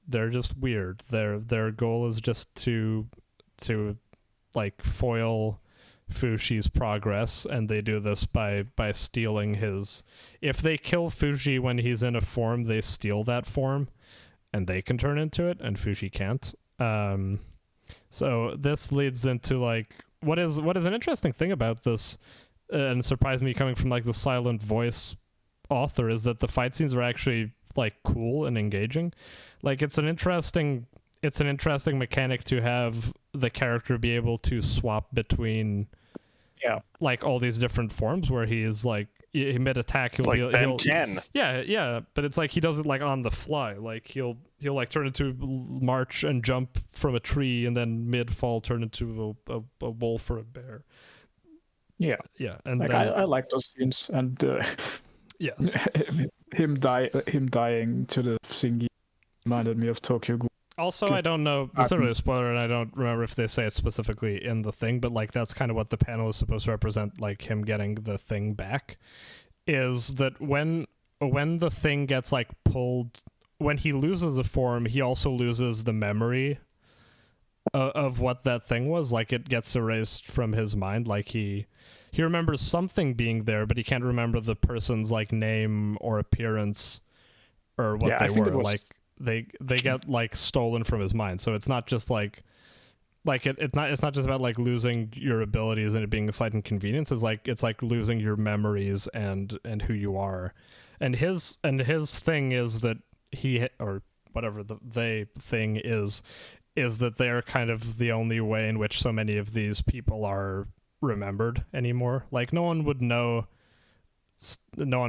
They're just weird. Their goal is just to like foil Fushi's progress, and they do this by stealing his. If they kill Fushi when he's in a form, they steal that form, and they can turn into it, and Fushi can't. So this leads into like what is an interesting thing about this, and it surprised me coming from like the silent voice author, is that the fight scenes are actually like cool and engaging. Like it's an interesting mechanic to have the character be able to swap between like all these different forms, where he is like mid attack he'll Ben 10. Yeah, but it's like he does it like on the fly. Like he'll like turn into march and jump from a tree, and then mid fall turn into a wolf or a bear. Yeah, and like then, I like those scenes, and yes, him dying to the thingy reminded me of Tokyo Ghoul. Also, I don't know, it's not really a spoiler, and I don't remember if they say it specifically in the thing, but like that's kind of what the panel is supposed to represent, like him getting the thing back, is that when the thing gets like pulled, when he loses a form, he also loses the memory of what that thing was. Like it gets erased from his mind. Like he remembers something being there, but he can't remember the person's like name or appearance or what they were. Like they get like stolen from his mind. So it's not just like it's not just about like losing your abilities and it being a slight inconvenience. It's like losing your memories and who you are. And his thing is that he, or whatever the thing is that they're kind of the only way in which so many of these people are remembered anymore. Like no one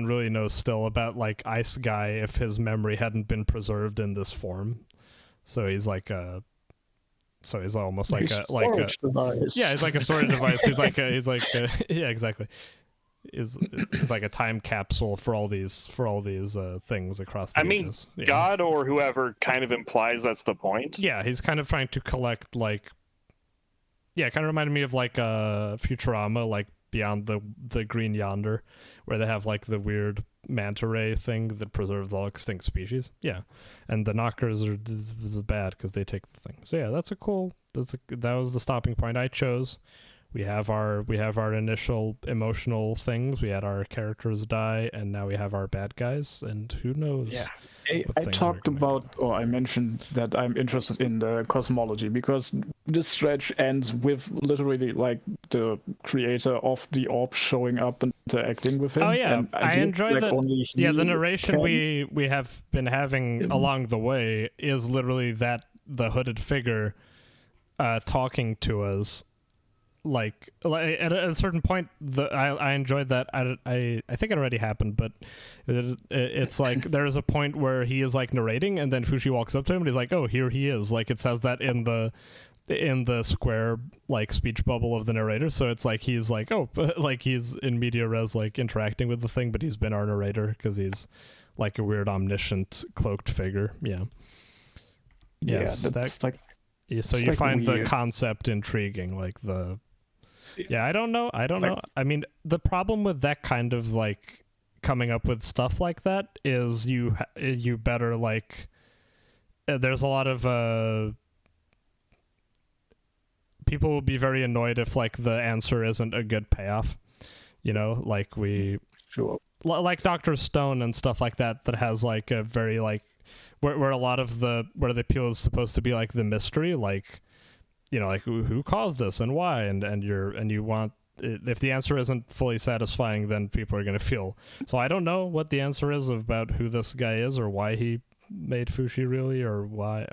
really knows still about like Ice Guy if his memory hadn't been preserved in this form. So he's like he's almost like a device. Yeah, he's like a storage device. He's like yeah, exactly. Is like a time capsule for all these things across the ages. Yeah. God or whoever kind of implies that's the point. Yeah, he's kind of trying to collect like, yeah, it kind of reminded me of like Futurama, like Beyond the Green Yonder, where they have like the weird manta ray thing that preserves all extinct species. Yeah, and the knockers are bad because they take the thing. So yeah, that was the stopping point I chose. We have our initial emotional things. We had our characters die, and now we have our bad guys. And who knows? Yeah. I talked about, or I mentioned that I'm interested in the cosmology because this stretch ends with literally like the creator of the orb showing up and interacting with him. Oh yeah, and I enjoy that. Yeah, the narration we have been having along the way is literally that the hooded figure talking to us. Like at a certain point, I enjoyed that. I think it already happened, but it's like there is a point where he is like narrating, and then Fushi walks up to him and he's like, "Oh, here he is." Like it says that in the square like speech bubble of the narrator. So it's like he's like, oh, like he's in media res like interacting with the thing, but he's been our narrator because he's like a weird omniscient cloaked figure. Yeah. Yes, that's like. So you find the concept intriguing, like the. Yeah, I don't know. I mean, the problem with that kind of like coming up with stuff like that is you better like there's a lot of people will be very annoyed if like the answer isn't a good payoff. You know, like like Dr. Stone and stuff like that has like a very like where a lot of the appeal is supposed to be like the mystery, like you know, like who caused this and why, and you want, if the answer isn't fully satisfying, then people are going to feel. So I don't know what the answer is about who this guy is or why he made Fushi really, or why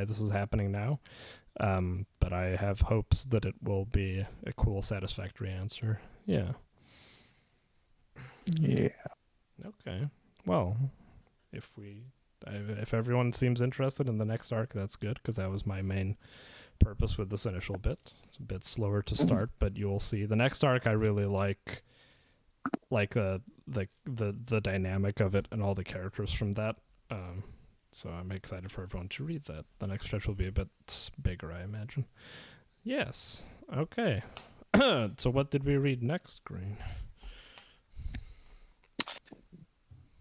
this is happening now. But I have hopes that it will be a cool, satisfactory answer. Yeah. Yeah. Okay. Well, if everyone seems interested in the next arc, that's good, because that was my main purpose with this initial bit. It's a bit slower to start, but you'll see the next arc I really like the dynamic of it and all the characters from that. So I'm excited for everyone to read that. The next stretch will be a bit bigger, I imagine. Yes. Okay. So what did we read next, Green?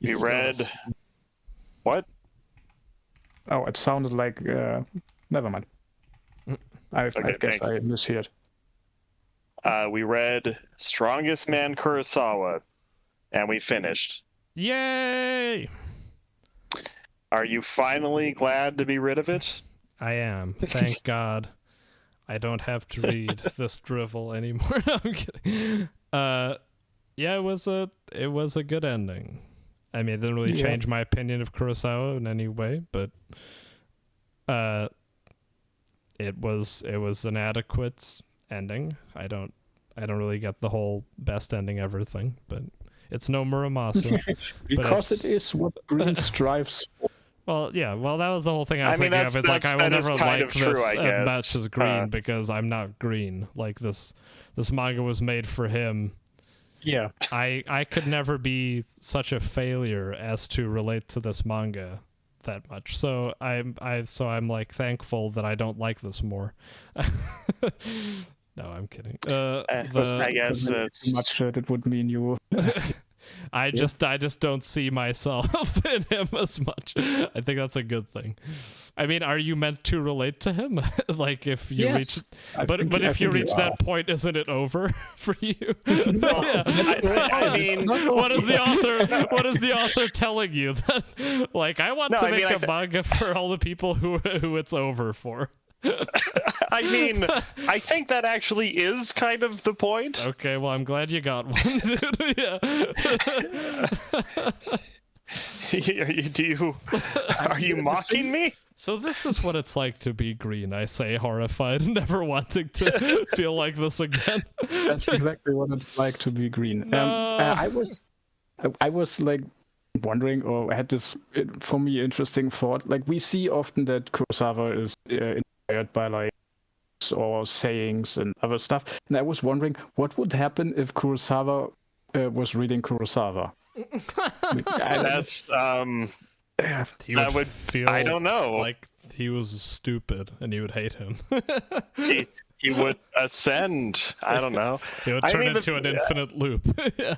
We read what? Oh, it sounded like never mind. I guess I misheard. We read Strongest Man Kurosawa, and we finished. Yay! Are you finally glad to be rid of it? I am. Thank God. I don't have to read this drivel anymore. No, I'm kidding. Yeah, it was a good ending. I mean, it didn't really change my opinion of Kurosawa in any way, but it was an adequate ending. I don't really get the whole best ending ever thing, but it's no Muramasa. Because it is what Green strives for. Well, yeah. Well, that was the whole thing I was thinking of. It's like I will never like this as much as Green because I'm not Green. Like this manga was made for him. Yeah. I could never be such a failure as to relate to this manga that much. So I'm like thankful that I don't like this more. No, I'm kidding. I guess too much that it would mean you. I just don't see myself in him as much. I think that's a good thing. I mean, are you meant to relate to him? Like, if you reach, but if you reach that point, isn't it over for you? Yeah. I mean, what is the author telling you? That, like, I want to make a manga for all the people who it's over for. I mean, I think that actually is kind of the point. Okay, well, I'm glad you got one, dude. Yeah. Are you mocking me? So this is what it's like to be green, I say, horrified, never wanting to feel like this again. That's exactly what it's like to be green. I was like wondering, or I had this, for me, interesting thought. Like, we see often that Kurosawa is inspired by like or sayings and other stuff, and I was wondering what would happen if Kurosawa was reading Kurosawa. That's he would feel, I don't know, like he was stupid, and he would hate him. he would ascend. I don't know. He would turn into an infinite loop. Yeah.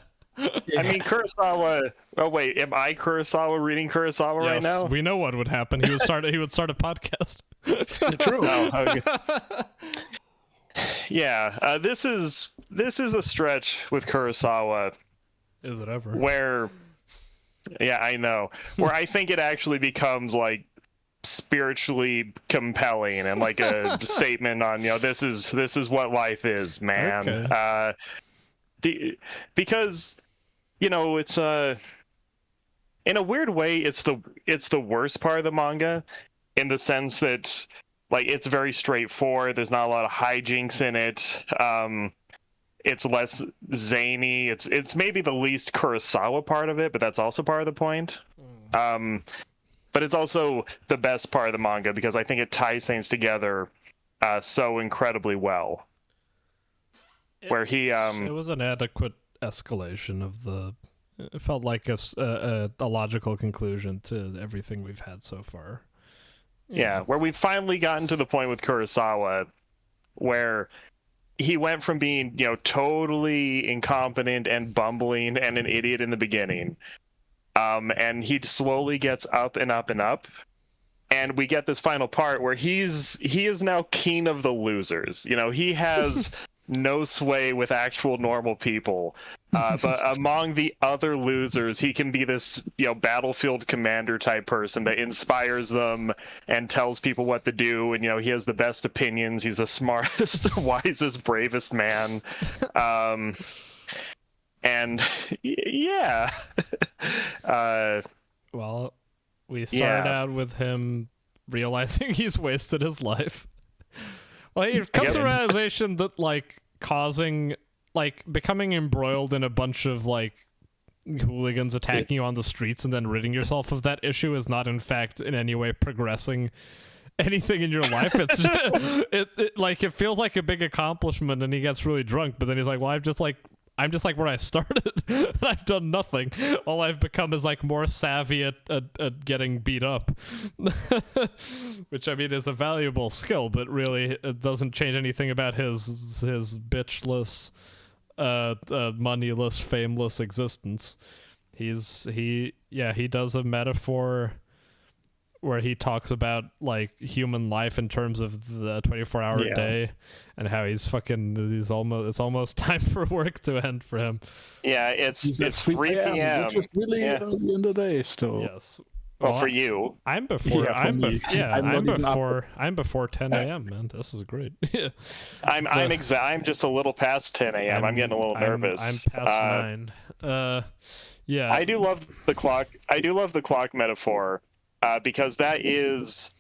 I mean, Kurosawa. Oh wait, am I Kurosawa reading Kurosawa right now? We know what would happen. He would start a podcast. True. Oh, okay. Yeah, this is a stretch with Kurosawa. Is it ever? Where, yeah, I know. Where I think it actually becomes like spiritually compelling and like a statement on, this is what life is, man. Okay. Because it's in a weird way it's the worst part of the manga, in the sense that like it's very straightforward. There's not a lot of hijinks in it. It's less zany. It's maybe the least Kurosawa part of it, but that's also part of the point. But it's also the best part of the manga because I think it ties things together so incredibly well. It was an adequate escalation of the. It felt like a logical conclusion to everything we've had so far. Yeah, where we've finally gotten to the point with Kurosawa where he went from being, totally incompetent and bumbling and an idiot in the beginning, and he slowly gets up and up and up, and we get this final part where he is now king of the losers. He has no sway with actual normal people, but among the other losers, he can be this, battlefield commander type person that inspires them and tells people what to do. And, he has the best opinions. He's the smartest, wisest, bravest man. And yeah. Well, we started out with him realizing he's wasted his life. Well, it comes to a realization that, like, becoming embroiled in a bunch of, like, hooligans attacking you on the streets and then ridding yourself of that issue is not, in fact, in any way progressing anything in your life. It's it feels like a big accomplishment, and he gets really drunk, but then he's like, well, I'm just like where I started. I've done nothing. All I've become is like more savvy at getting beat up, which I mean is a valuable skill, but really it doesn't change anything about his bitchless, moneyless, fameless existence. He does a metaphor where he talks about like human life in terms of the 24-hour day, and how it's almost time for work to end for him. Yeah, it's 3 p.m. Which is really early in the day still. Yes. Well, for you, I'm before. I'm before 10 a.m. Man, this is great. I'm just a little past 10 a.m. I'm getting a little nervous. I'm past 9. Yeah. I do love the clock. I do love the clock metaphor. Because that is,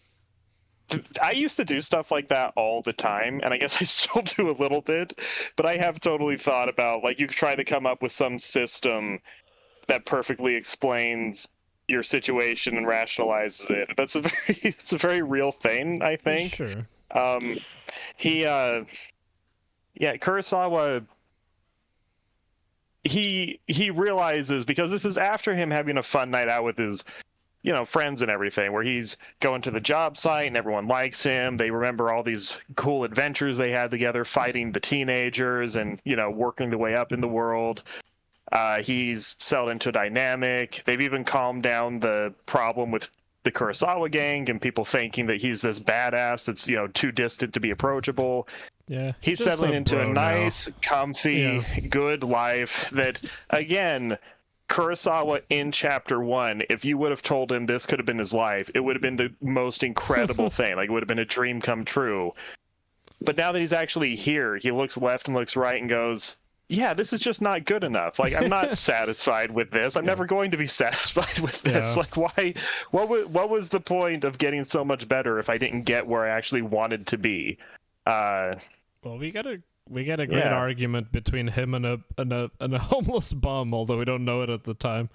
I used to do stuff like that all the time, and I guess I still do a little bit, but I have totally thought about, like, you try to come up with some system that perfectly explains your situation and rationalizes it. It's a very real thing, I think. Sure. Kurosawa, he realizes, because this is after him having a fun night out with his friends and everything, where he's going to the job site and everyone likes him. They remember all these cool adventures they had together, fighting the teenagers and, working their way up in the world. He's settled into a dynamic. They've even calmed down the problem with the Kurosawa gang and people thinking that he's this badass that's, you know, too distant to be approachable. Yeah, He's just settling into a bro nice, now. comfy, good life that, again, Kurosawa in chapter 1, if you would have told him this could have been his life, it would have been the most incredible thing. Like, it would have been a dream come true. But now that he's actually here, he looks left and looks right and goes, yeah, this is just not good enough. Like, I'm not satisfied with this. I'm never going to be satisfied with this. Yeah. Like, why? What was the point of getting so much better if I didn't get where I actually wanted to be? Well, we got a great argument between him and a homeless bum, although we don't know it at the time.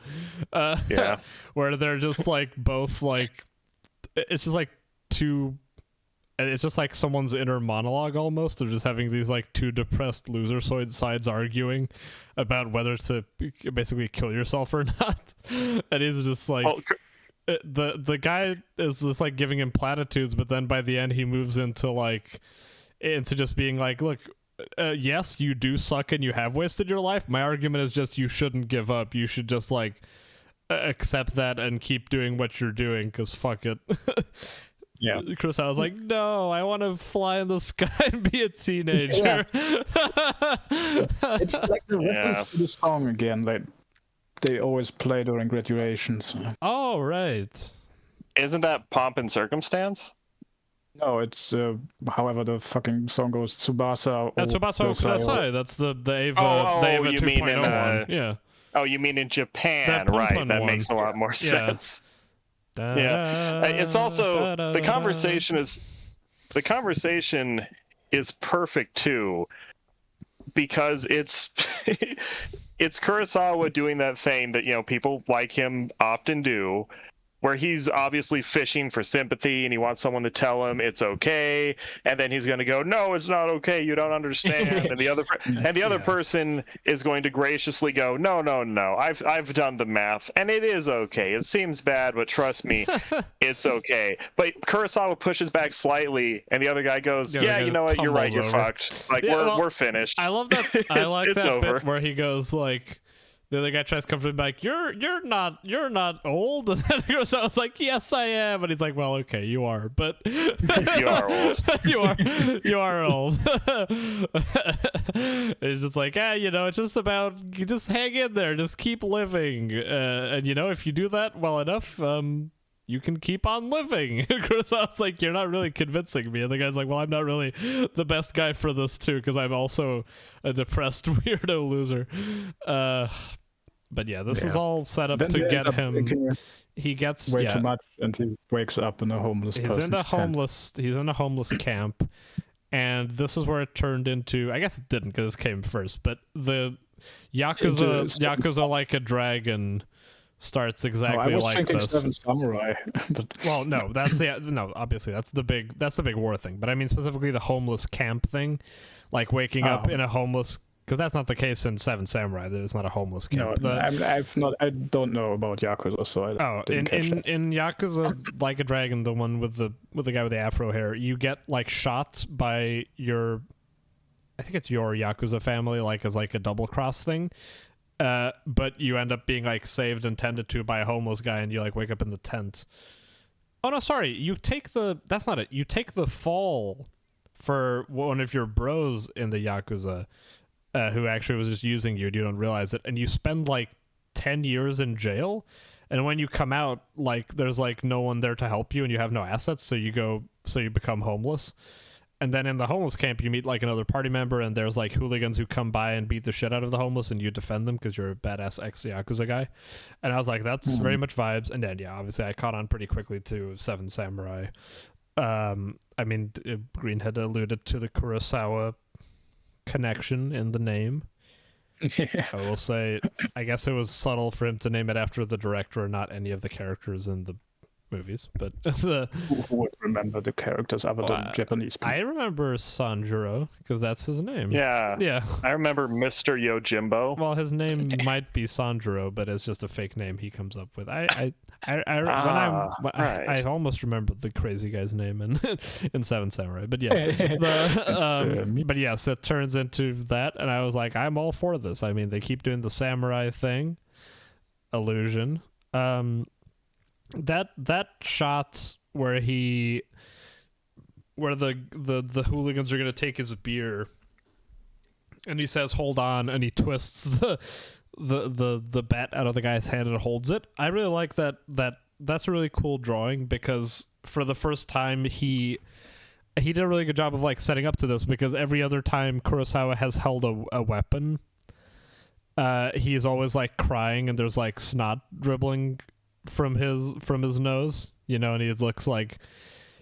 Where they're just like both like, it's just like two. It's just like someone's inner monologue almost of just having these like two depressed loser sides arguing about whether to basically kill yourself or not. And he's just like, the guy is just like giving him platitudes, but then by the end he moves into just being like, look, yes, you do suck and you have wasted your life. My argument is just you shouldn't give up. You should just like accept that and keep doing what you're doing, because fuck it. Yeah. Kurosawa was like, no, I want to fly in the sky and be a teenager. It's like the reference to the song again, like they always play during graduations. Oh, right. Isn't that Pomp and Circumstance? No, it's however the fucking song goes, Tsubasa. That's Tsubasa Kudasai. That's the Ava, the Ava you 2.0 mean in, one. Yeah. Oh, you mean in Japan, That right? That one. makes a lot more sense. It's also the conversation is perfect too, because it's it's Kurosawa doing that thing that, you know, people like him often do, where he's obviously fishing for sympathy and he wants someone to tell him it's okay, and then he's going to go, no, it's not okay, you don't understand, and the other person is going to graciously go, no, I've done the math and it is okay, it seems bad, but trust me, it's okay. But Kurosawa pushes back slightly and the other guy goes, yeah, you know what, you're right, you're fucked, like, we're finished. I love that. I like it's that over. bit where he goes like, the other guy tries to comfort him, like, you're not old, and then he goes, I was like, yes, I am, and he's like, well, okay, you are, but You are old. you are old. It's just like, you know, it's just about, just hang in there, just keep living, and you know, if you do that well enough, you can keep on living. Because I was like, you're not really convincing me. And the guy's like, well, I'm not really the best guy for this too, because I'm also a depressed weirdo loser. But yeah, this is all set up to get him. He gets way too much, and he wakes up in a homeless. He's in a homeless camp, and this is where it turned into. I guess it didn't, because this came first. But the Yakuza like a dragon starts exactly I was like thinking this. Seven Samurai, but well, no, obviously that's the big war thing. But I mean specifically the homeless camp thing, like waking up in a homeless, because that's not the case in Seven Samurai. There's not a homeless camp. No, I don't know about Yakuza, so I didn't catch that. In Yakuza Like a Dragon, the one with the guy with the afro hair, you get like shot by your, I think it's your Yakuza family, like as like a double cross thing. But you end up being like saved and tended to by a homeless guy, and you like wake up in the tent. Oh no, sorry. That's not it. You take the fall for one of your bros in the Yakuza, who actually was just using you, and you don't realize it, and you spend like 10 years in jail, and when you come out, like there's like no one there to help you, and you have no assets, so you become homeless. And then in the homeless camp, you meet like another party member, and there's like hooligans who come by and beat the shit out of the homeless, and you defend them because you're a badass ex-Yakuza guy. And I was like, that's very much vibes. And then, yeah, obviously I caught on pretty quickly to Seven Samurai. I mean, Green had alluded to the Kurosawa connection in the name. I will say, I guess it was subtle for him to name it after the director and not any of the characters in the movies, but who would remember the characters other than Japanese people? I remember Sanjuro because that's his name. Yeah. I remember Mr. Yojimbo. Well, his name might be Sanjuro, but it's just a fake name he comes up with. I almost remember the crazy guy's name in Seven Samurai, but yeah. But yes, it turns into that, and I was like, I'm all for this. I mean, they keep doing the samurai thing, illusion. that shot where the hooligans are gonna take his beer, and he says hold on, and he twists the bat out of the guy's hand and holds it. I really like that. That's a really cool drawing, because for the first time he did a really good job of like setting up to this, because every other time Kurosawa has held a weapon, he's always like crying and there's like snot dribbling from his nose, you know, and he looks like,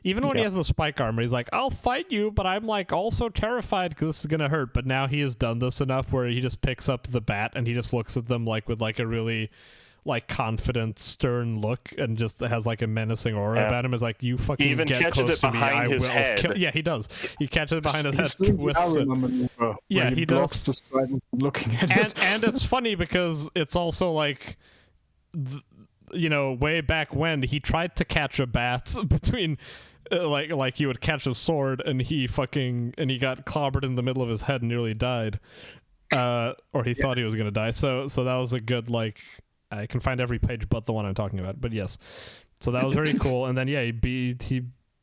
even when he has the spike armor, he's like, I'll fight you, but I'm like also terrified because this is gonna hurt. But now he has done this enough where he just picks up the bat and he just looks at them like with like a really like confident, stern look, and just has like a menacing aura about him. Is like, you fucking he even get catches close it to me, behind I his will head. kill. Yeah, he does. He catches it behind his head, He's doing the twists it. arrow maneuver, Yeah, where he blocks does. the stride looking at it. And it's funny because it's also like, you know, way back when he tried to catch a bat between. Like he would catch a sword, and he got clobbered in the middle of his head and nearly died, or he thought he was gonna die. So that was a good, like, I can find every page but the one I'm talking about. But yes, so that was very cool. And then he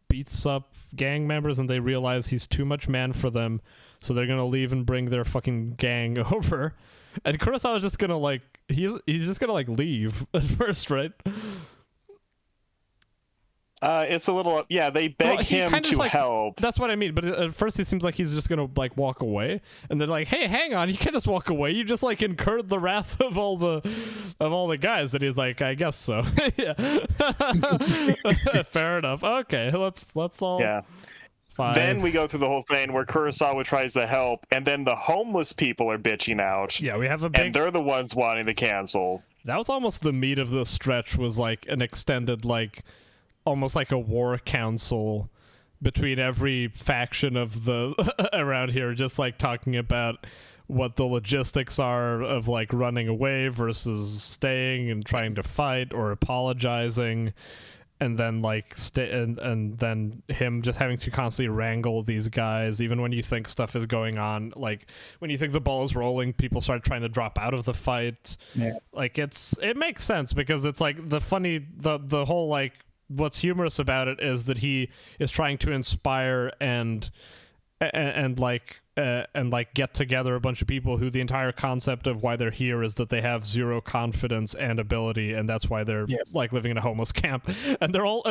beats up gang members, and they realize he's too much man for them, so they're gonna leave and bring their fucking gang over. And Kurosawa's just gonna like he's just gonna like leave at first, right? It's a little, they beg him to like, help. That's what I mean. But at first he seems like he's just gonna like walk away, and they're like, "Hey, hang on, you can't just walk away. You just like incurred the wrath of all the guys." And he's like, "I guess so." Yeah. Fair enough. Okay, let's all. Yeah. Fine. Then we go through the whole thing where Kurosawa tries to help, and then the homeless people are bitching out. Yeah, we have a big. And they're the ones wanting to cancel. That was almost the meat of the stretch. Was like an extended like. Almost like a war council between every faction of the around here, just like talking about what the logistics are of like running away versus staying and trying to fight or apologizing, and then like and then him just having to constantly wrangle these guys, even when you think stuff is going on. Like when you think the ball is rolling, people start trying to drop out of the fight. Yeah. Like it makes sense, because it's like the whole like. What's humorous about it is that he is trying to inspire and get together a bunch of people who the entire concept of why they're here is that they have zero confidence and ability, and that's why they're like living in a homeless camp. And they're all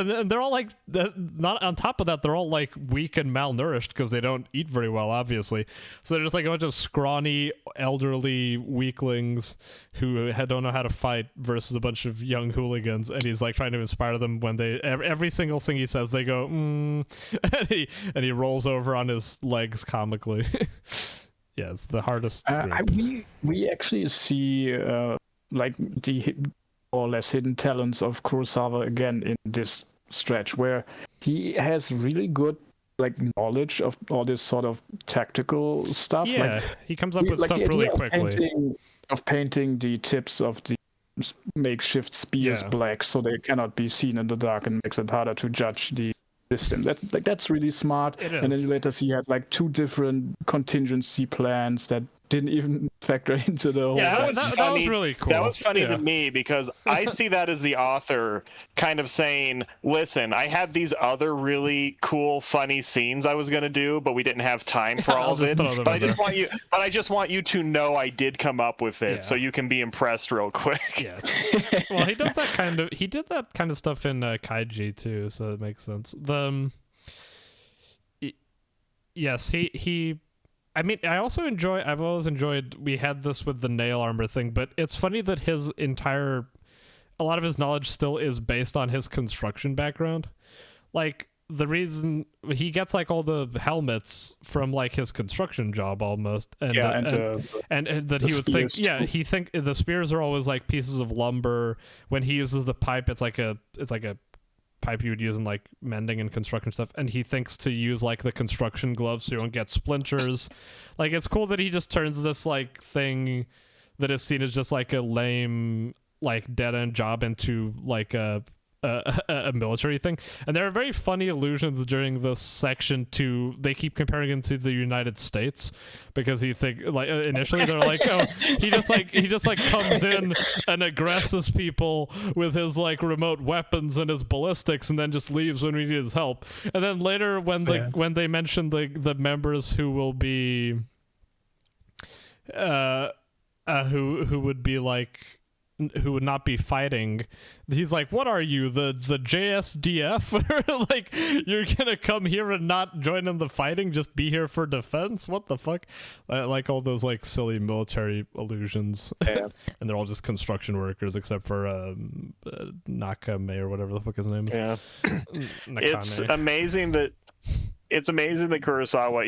like, not on top of that, they're all like weak and malnourished because they don't eat very well, obviously. So they're just like a bunch of scrawny elderly weaklings who don't know how to fight versus a bunch of young hooligans. And he's like trying to inspire them when they every single thing he says they go and he rolls over on his legs comically. Yeah, it's the hardest we actually see like the more or less hidden talents of Kurosawa again in this stretch, where he has really good like knowledge of all this sort of tactical stuff. Yeah, like, he comes up with stuff really quickly. Of painting the tips of the makeshift spears black so they cannot be seen in the dark, and makes it harder to judge the distance. That's really smart. It is. And then later he had like 2 different contingency plans that didn't even factor into the whole that was really cool. That was funny to me, because I see that as the author kind of saying, listen, I had these other really cool, funny scenes I was going to do, but we didn't have time for all of it. But I just want you to know I did come up with it, so you can be impressed real quick. Yes. Well, he did that kind of stuff in Kaiji too, so it makes sense. Yes, he I mean, I've always enjoyed, we had this with the nail armor thing, but it's funny that a lot of his knowledge still is based on his construction background. Like, the reason he gets like all the helmets from like his construction job almost, and that he would think, he think the spears are always like pieces of lumber. When he uses the pipe, it's like a pipe you would use in like mending and construction stuff, and he thinks to use like the construction gloves so you don't get splinters. Like, it's cool that he just turns this like thing that is seen as just like a lame like dead end job into like a a military thing. And there are very funny allusions during this section to, they keep comparing him to the United States, because he think like initially they're like, oh, he just like comes in and aggresses people with his like remote weapons and his ballistics, and then just leaves when we need his help. And then later when they mention the members who will be who would be like, who would not be fighting, he's like, what are you, the JSDF? Like, you're gonna come here and not join in the fighting, just be here for defense? What the fuck? I like all those like silly military allusions. Yeah. And they're all just construction workers except for Nakame or whatever the fuck his name is. Yeah. Nakane. It's amazing that Kurosawa,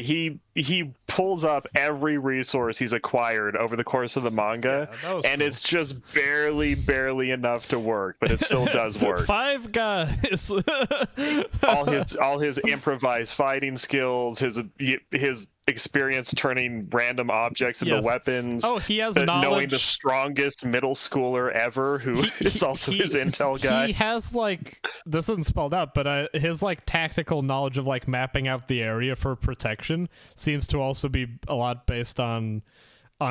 he pulls up every resource he's acquired over the course of the manga, and cool. It's just barely enough to work, but it still does work. 5 guys. all his improvised fighting skills, his experience turning random objects into weapons. Oh, he has knowing knowledge. The strongest middle schooler ever, who is also his intel guy. He has like, this isn't spelled out, but his like tactical knowledge of like mapping out the area for protection seems to also be a lot based on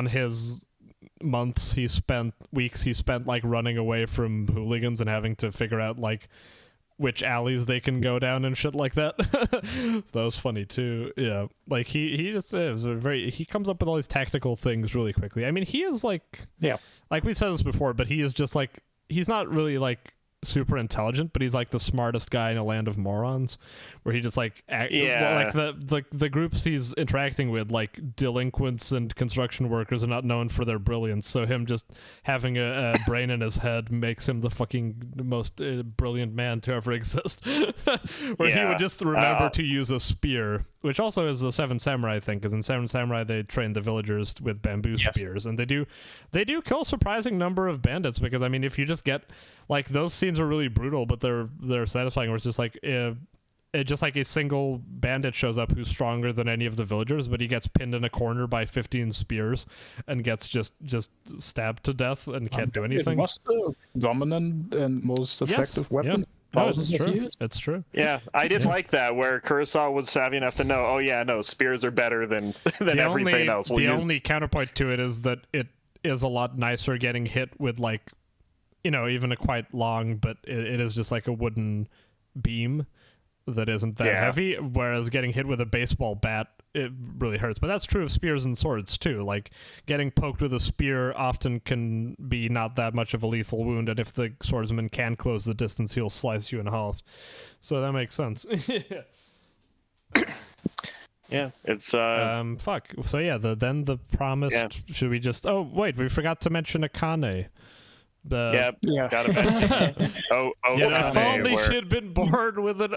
his weeks he spent like running away from hooligans and having to figure out like which alleys they can go down and shit like that. That was funny too. Yeah, like he just is he comes up with all these tactical things really quickly. I mean, he is like, yeah, like we said this before, but he is just like, he's not really like super intelligent, but he's like the smartest guy in a land of morons, where he just like like the groups he's interacting with, like delinquents and construction workers, are not known for their brilliance, so him just having a brain in his head makes him the fucking most brilliant man to ever exist. Where he would just remember to use a spear, which also is the Seven Samurai thing, because in Seven Samurai they train the villagers with bamboo spears, and they do kill a surprising number of bandits, because I mean, if you just get like, those scenes are really brutal, but they're satisfying, where it's just like just like a single bandit shows up who's stronger than any of the villagers, but he gets pinned in a corner by 15 spears and gets just stabbed to death and can't do anything. It was the dominant and most effective weapon. No, it's true. It's true. Yeah, I did like that, where Kurosawa was savvy enough to know, spears are better than everything else. Only counterpoint to it is that it is a lot nicer getting hit with like, even a quite long, but it is just like a wooden beam that isn't that heavy, whereas getting hit with a baseball bat, it really hurts. But that's true of spears and swords too. Like, getting poked with a spear often can be not that much of a lethal wound, and if the swordsman can close the distance, he'll slice you in half. So that makes sense. Yeah, it's fuck. So yeah, then the promised. Should we just? Oh wait, we forgot to mention Akane. Got it. If only she'd been born with an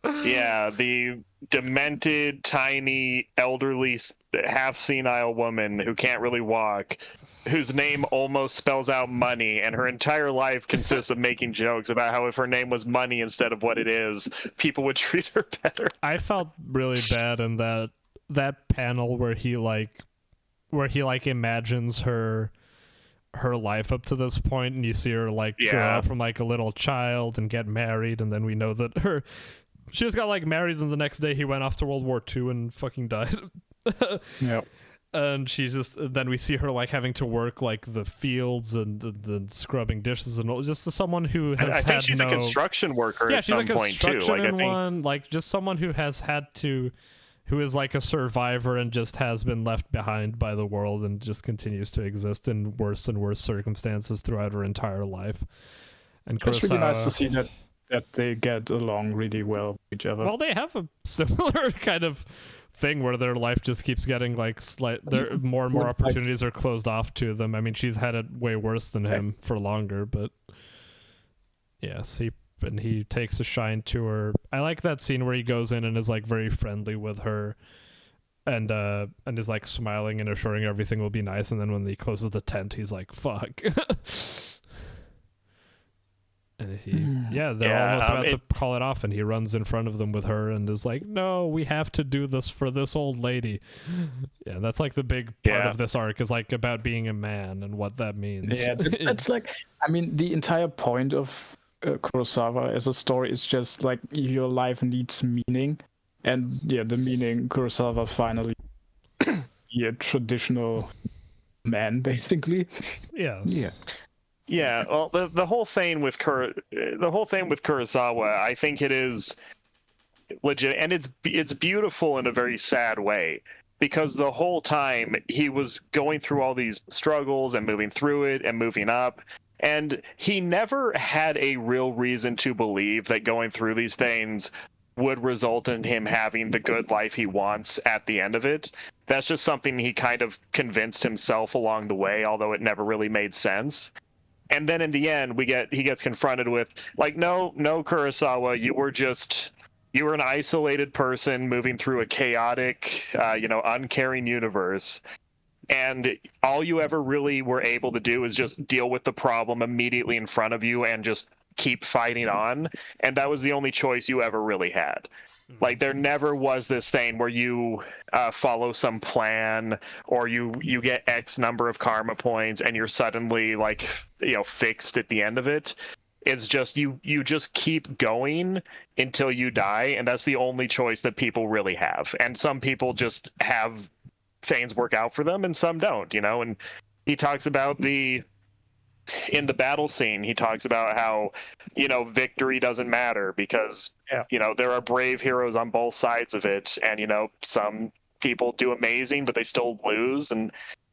Yeah, the demented, tiny, elderly, half-senile woman who can't really walk, whose name almost spells out money, and her entire life consists of making jokes about how if her name was money instead of what it is, people would treat her better. I felt really bad in that panel where he imagines her life up to this point, and you see her like grow up from like a little child and get married, and then we know that she just got like married, and the next day he went off to World War II and fucking died. Yep. And then we see her like having to work like the fields and scrubbing dishes and all, just someone who has I think she's a construction worker at some point too. Just someone who has had to, who is like a survivor and just has been left behind by the world and just continues to exist in worse and worse circumstances throughout her entire life. And it's really nice to see that they get along really well with each other. Well, they have a similar kind of thing where their life just keeps getting like more and more opportunities are closed off to them. I mean, she's had it way worse than him for longer, but yes, he takes a shine to her. I like that scene where he goes in and is like very friendly with her and is like smiling and assuring everything will be nice, and then when he closes the tent, he's like, fuck. And they're almost about to call it off, and he runs in front of them with her and is like, "No, we have to do this for this old lady." Yeah, that's like the big part of this arc is like about being a man and what that means. Yeah, that's like, I mean, the entire point of Kurosawa as a story is just like your life needs meaning, and the meaning Kurosawa finally a traditional man, basically. Yes. Yeah, well, the whole thing with Kurosawa, I think it is legit, and it's beautiful in a very sad way, because the whole time he was going through all these struggles and moving through it and moving up, and he never had a real reason to believe that going through these things would result in him having the good life he wants at the end of it. That's just something he kind of convinced himself along the way, although it never really made sense. And then in the end, he gets confronted with, like, no, Kurosawa, you were an isolated person moving through a chaotic, uncaring universe. And all you ever really were able to do is just deal with the problem immediately in front of you and just keep fighting on. And that was the only choice you ever really had. Like, there never was this thing where you follow some plan, or you get X number of karma points and you're suddenly fixed at the end of it. It's just you just keep going until you die, and that's the only choice that people really have. And some people just have things work out for them, and some don't. And he talks about in the battle scene, he talks about how, victory doesn't matter because, there are brave heroes on both sides of it. And, some people do amazing, but they still lose. And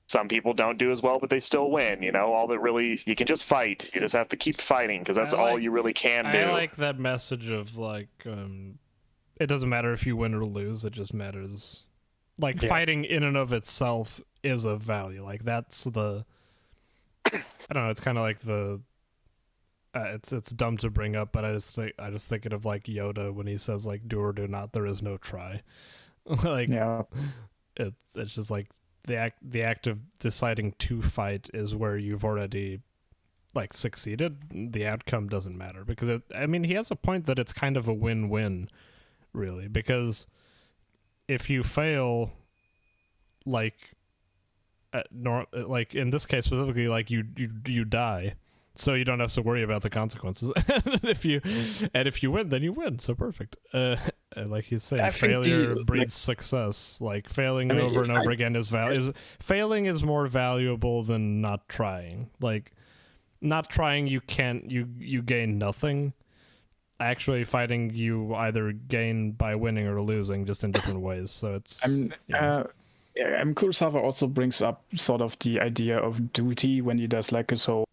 some people don't do as well, but they still win. All that really, you can just fight. You just have to keep fighting because that's all you really can do. I like that message of it doesn't matter if you win or lose. It just matters. Fighting in and of itself is of value. Like, that's the... I don't know. It's kind of like it's dumb to bring up, but I just think it of like Yoda when he says like do or do not. There is no try. It's just like the act of deciding to fight is where you've already like succeeded. The outcome doesn't matter because he has a point that it's kind of a win-win, really, because if you fail, like in this case specifically, like you die, so you don't have to worry about the consequences. if you win, then you win. So perfect. Like he's saying, failure breeds success. Like failing over and over again failing is more valuable than not trying. Like not trying, you gain nothing. Actually, fighting, you either gain by winning or losing, just in different ways. So it's. Kurosawa also brings up sort of the idea of duty when he does like his whole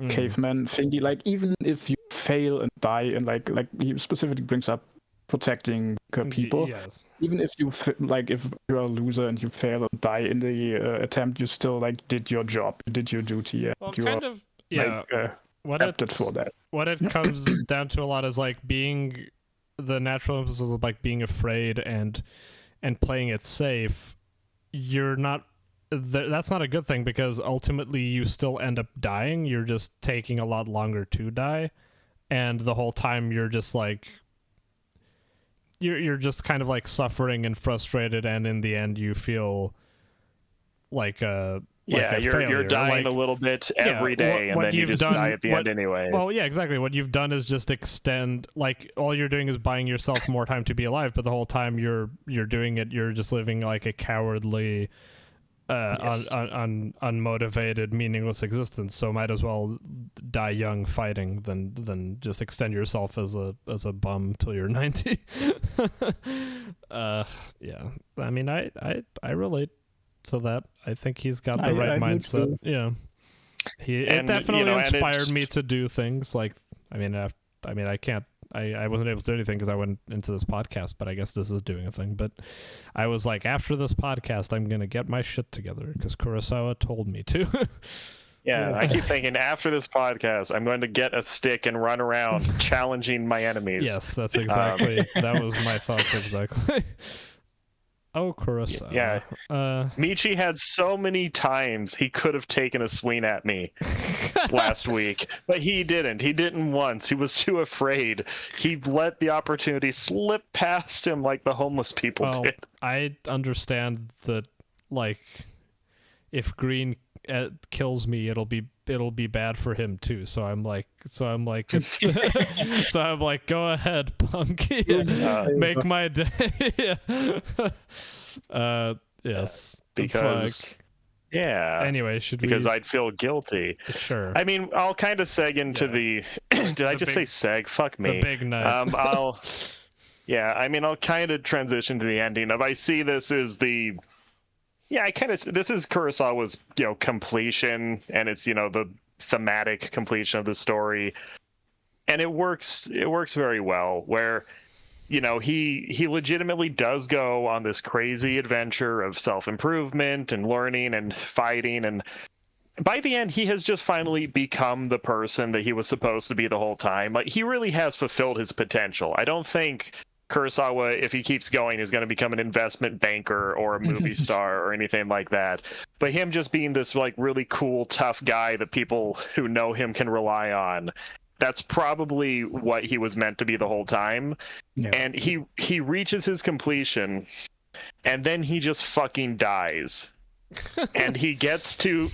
caveman thingy. Like even if you fail and die, and like he specifically brings up protecting people. Yes. Even if if you're a loser and you fail and die in the attempt, you still like did your job, you did your duty. Well, you kind of, yeah. Adapted for that. What it comes down to a lot is like being the natural emphasis of like being afraid and playing it safe. You're not that's not a good thing because ultimately you still end up dying. You're just taking a lot longer to die, and the whole time you're just like you're just kind of like suffering and frustrated, and in the end you feel like a you're dying a little bit every day, and then you just die at the end anyway. Well, yeah, exactly. What you've done is just extend, like, all you're doing is buying yourself more time to be alive, but the whole time you're doing it, you're just living like a cowardly, unmotivated, meaningless existence. So might as well die young fighting than just extend yourself as a bum till you're 90. Yeah. I mean, I relate to that. I think he's got the right mindset. Yeah, it definitely inspired me to do things like. I wasn't able to do anything because I went into this podcast, but I guess this is doing a thing. But I was like, after this podcast, I'm gonna get my shit together because Kurosawa told me to. Yeah, I keep thinking after this podcast, I'm going to get a stick and run around challenging my enemies. Yes, that's exactly. That was my thoughts exactly. Oh, Kurosawa. Yeah. Uh, Michi had so many times he could have taken a swing at me last week, but he didn't. He didn't once. He was too afraid. He let the opportunity slip past him like the homeless people well, did. I understand that, like, if Green kills me, it'll be bad for him too. So I'm like, it's, so I'm like, go ahead, punk. Make my day. Yes. Because Fuck. yeah. Anyway, because I'd feel guilty. Sure. I mean, I'll kind of seg into the. Did I just say seg? Fuck me. The big night. Yeah, I mean, I'll kind of transition to the ending of. I see this as the. Yeah, this is Kurosawa's, completion, and it's, the thematic completion of the story. And it works very well, where, he legitimately does go on this crazy adventure of self-improvement and learning and fighting, and by the end he has just finally become the person that he was supposed to be the whole time. Like, he really has fulfilled his potential. I don't think Kurosawa, if he keeps going, is going to become an investment banker or a movie star or anything like that. But him just being this like really cool, tough guy that people who know him can rely on, that's probably what he was meant to be the whole time. Yeah. And he reaches his completion, and then he just fucking dies. And he gets to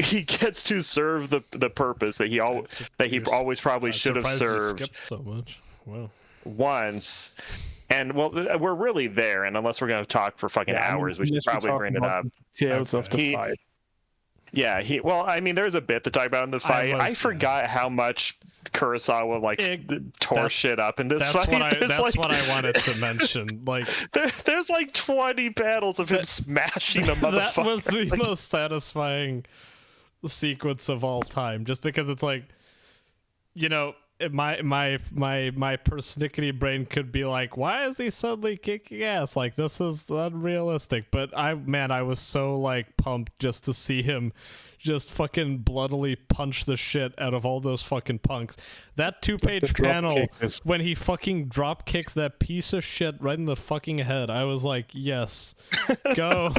serve the purpose that he always probably should have served. You skipped so much. Wow. Once. And, well, we're really there, and unless we're going to talk for fucking hours, we should probably bring it up. Details of the fight. Yeah, well, I mean, there's a bit to talk about in the fight. I forgot how much Kurosawa, tore shit up in this fight. That's what I wanted to mention. Like, there's like 20 battles of him smashing a motherfucker. That was the most satisfying sequence of all time, just because it's like, my persnickety brain could be like, why is he suddenly kicking ass? Like, this is unrealistic. But I was so like pumped just to see him just fucking bloodily punch the shit out of all those fucking punks. That 2-page panel when he fucking drop kicks that piece of shit right in the fucking head, I was like, yes, go,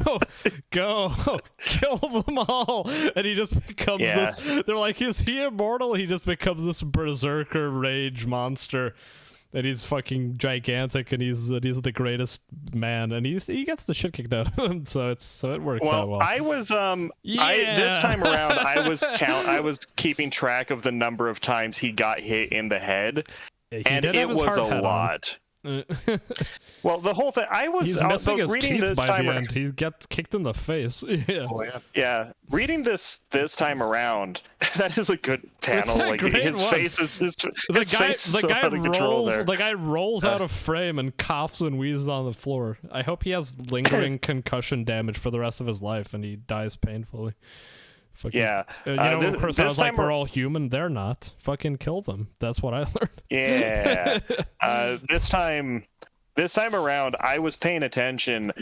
kill them all. And he just becomes this, they're like, is he immortal? He just becomes this berserker rage monster. And he's fucking gigantic, and he's the greatest man, and he gets the shit kicked out of him, so it works out well. I was this time around I was keeping track of the number of times he got hit in the head, and it was a lot. Well, the whole thing, he's missing his reading teeth this by time the end. He gets kicked in the face. Yeah. Oh, yeah. Reading this time around, that is a good panel. Like, his face is the guy rolls out of frame and coughs and wheezes on the floor. I hope he has lingering concussion damage for the rest of his life, and he dies painfully. Fucking, of course, I was like, we're all human. They're not. Fucking kill them. That's what I learned. Yeah. This time around, I was paying attention,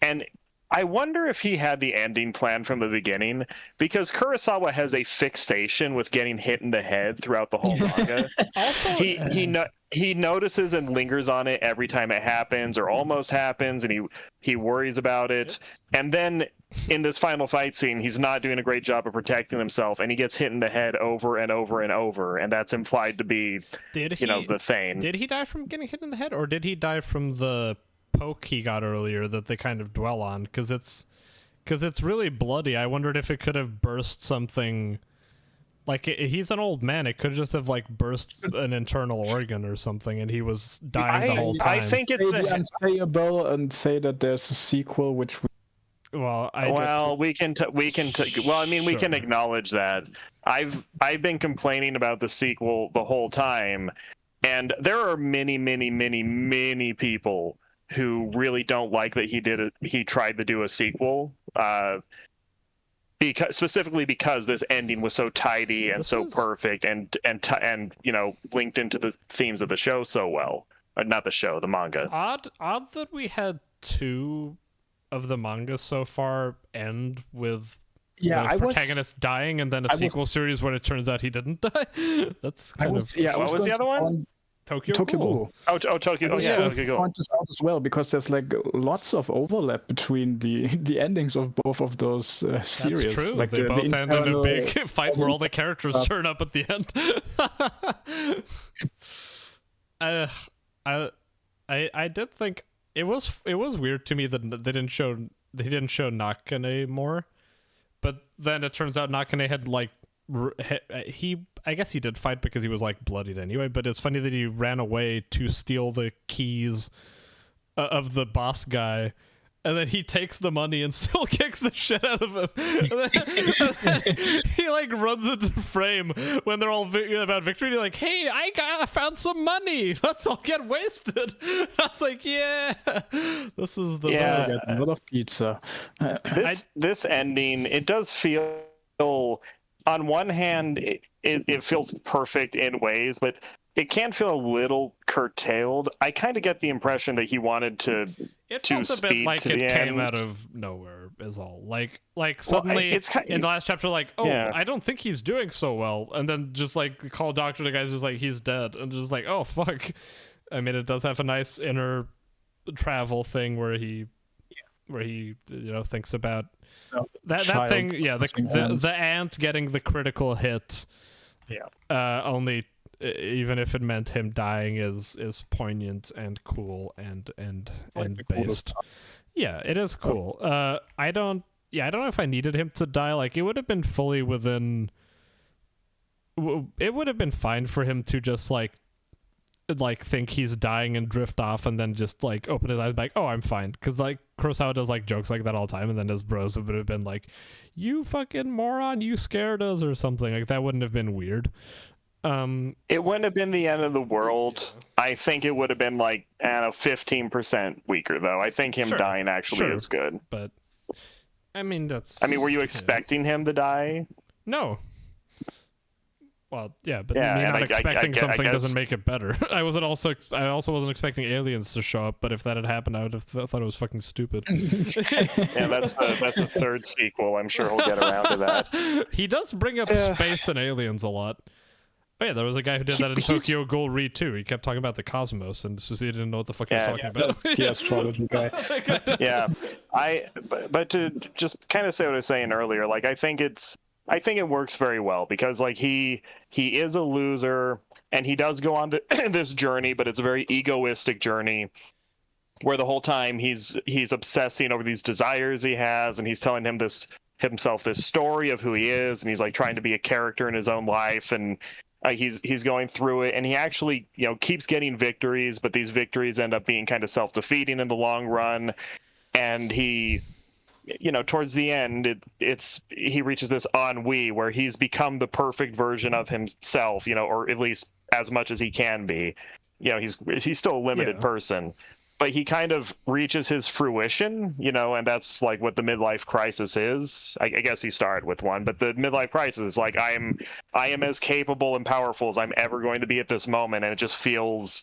and I wonder if he had the ending plan from the beginning, because Kurosawa has a fixation with getting hit in the head throughout the whole manga. Also, he notices and lingers on it every time it happens or almost happens, and he worries about it. And then in this final fight scene, he's not doing a great job of protecting himself, and he gets hit in the head over and over and over, and that's implied to be, the thing. Did he die from getting hit in the head, or did he die from the poke he got earlier that they kind of dwell on? Because it's really bloody. I wondered if it could have burst something. Like, he's an old man. It could just have like burst an internal organ or something, and he was dying the whole time. I think it's unsayable and say that there's a sequel, which. We can acknowledge that. I've been complaining about the sequel the whole time, and there are many, many, many, many people who really don't like that he tried to do a sequel, because this ending was so tidy and perfect and linked into the themes of the show so well. Not the show, the manga. Odd that we had 2 of the manga so far end with the protagonist dying, and then a sequel series where it turns out he didn't die. That's kind of. Yeah, what was the other one? Tokyo Tokyo Ghoul. Ghoul. Oh, Tokyo. Oh, I yeah, will Tokyo Ghoul. point this out as well because there's like lots of overlap between the endings of both of those series. That's true. Like They both end in a internal- big fight where all the characters turn up at the end. I did think it was weird to me that they didn't show Nakane more, but then it turns out Nakane had like I guess he did fight because he was like bloodied anyway. But it's funny that he ran away to steal the keys of the boss guy. And then he takes the money and still kicks the shit out of him. And then he like runs into the frame when they're all about victory. And he's like, "Hey, I found some money. Let's all get wasted." I was like, "Yeah, this is the Yeah. Get a lot of pizza. This ending, it does feel, on one hand, it feels perfect in ways, but it can feel a little curtailed. I kind of get the impression that he wanted to. It felt a bit like it came out of nowhere, is all. Like suddenly in the last chapter, like, oh, yeah. I don't think he's doing so well, and then just like call doctor, the guy's just like, he's dead, and just like, oh fuck. I mean, it does have a nice inner travel thing where he thinks about that thing. Yeah, the ant getting the critical hit. Yeah. Only. Even if it meant him dying is poignant and cool and based. Yeah, it is cool. I don't know if I needed him to die. Like, it would have been fully within. It would have been fine for him to just like think he's dying and drift off and then just like open his eyes like, oh, I'm fine, because like Kurosawa does like jokes like that all the time, and then his bros would have been like, you fucking moron, you scared us or something. Like, that wouldn't have been weird. It wouldn't have been the end of the world. Yeah. I think it would have been like 15% weaker though. I think him dying actually is good. But I mean, were you expecting him to die? No. Well, yeah, but me not expecting something doesn't make it better. I also wasn't expecting aliens to show up, but if that had happened, I would have thought it was fucking stupid. Yeah, that's the third sequel. I'm sure he'll get around to that. He does bring up space and aliens a lot. Oh yeah, there was a guy who did that in Tokyo Ghoul Re too. He kept talking about the cosmos, and so he didn't know what the fuck he was talking about. The astrology guy. Yeah, but to just kind of say what I was saying earlier, like I think it works very well because like he is a loser and he does go on to this journey, but it's a very egoistic journey where the whole time he's obsessing over these desires he has, and he's telling himself this story of who he is, and he's like trying to be a character in his own life, and he's going through it, and he actually keeps getting victories, but these victories end up being kind of self-defeating in the long run, and he towards the end he reaches this ennui where he's become the perfect version of himself, or at least as much as he can be. He's still a limited person, but he kind of reaches his fruition, and that's like what the midlife crisis is. I guess he started with one, but the midlife crisis is like, I am as capable and powerful as I'm ever going to be at this moment, and it just feels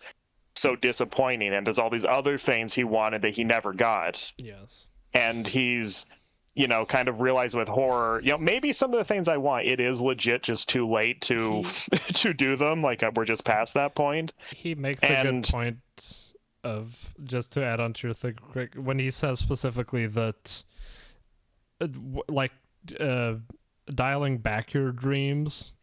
so disappointing. And there's all these other things he wanted that he never got. Yes. And he's, kind of realized with horror, maybe some of the things I want, it is legit just too late to to do them. Like, we're just past that point. He makes a good point. Of just to add on to your thing, when he says specifically that dialing back your dreams,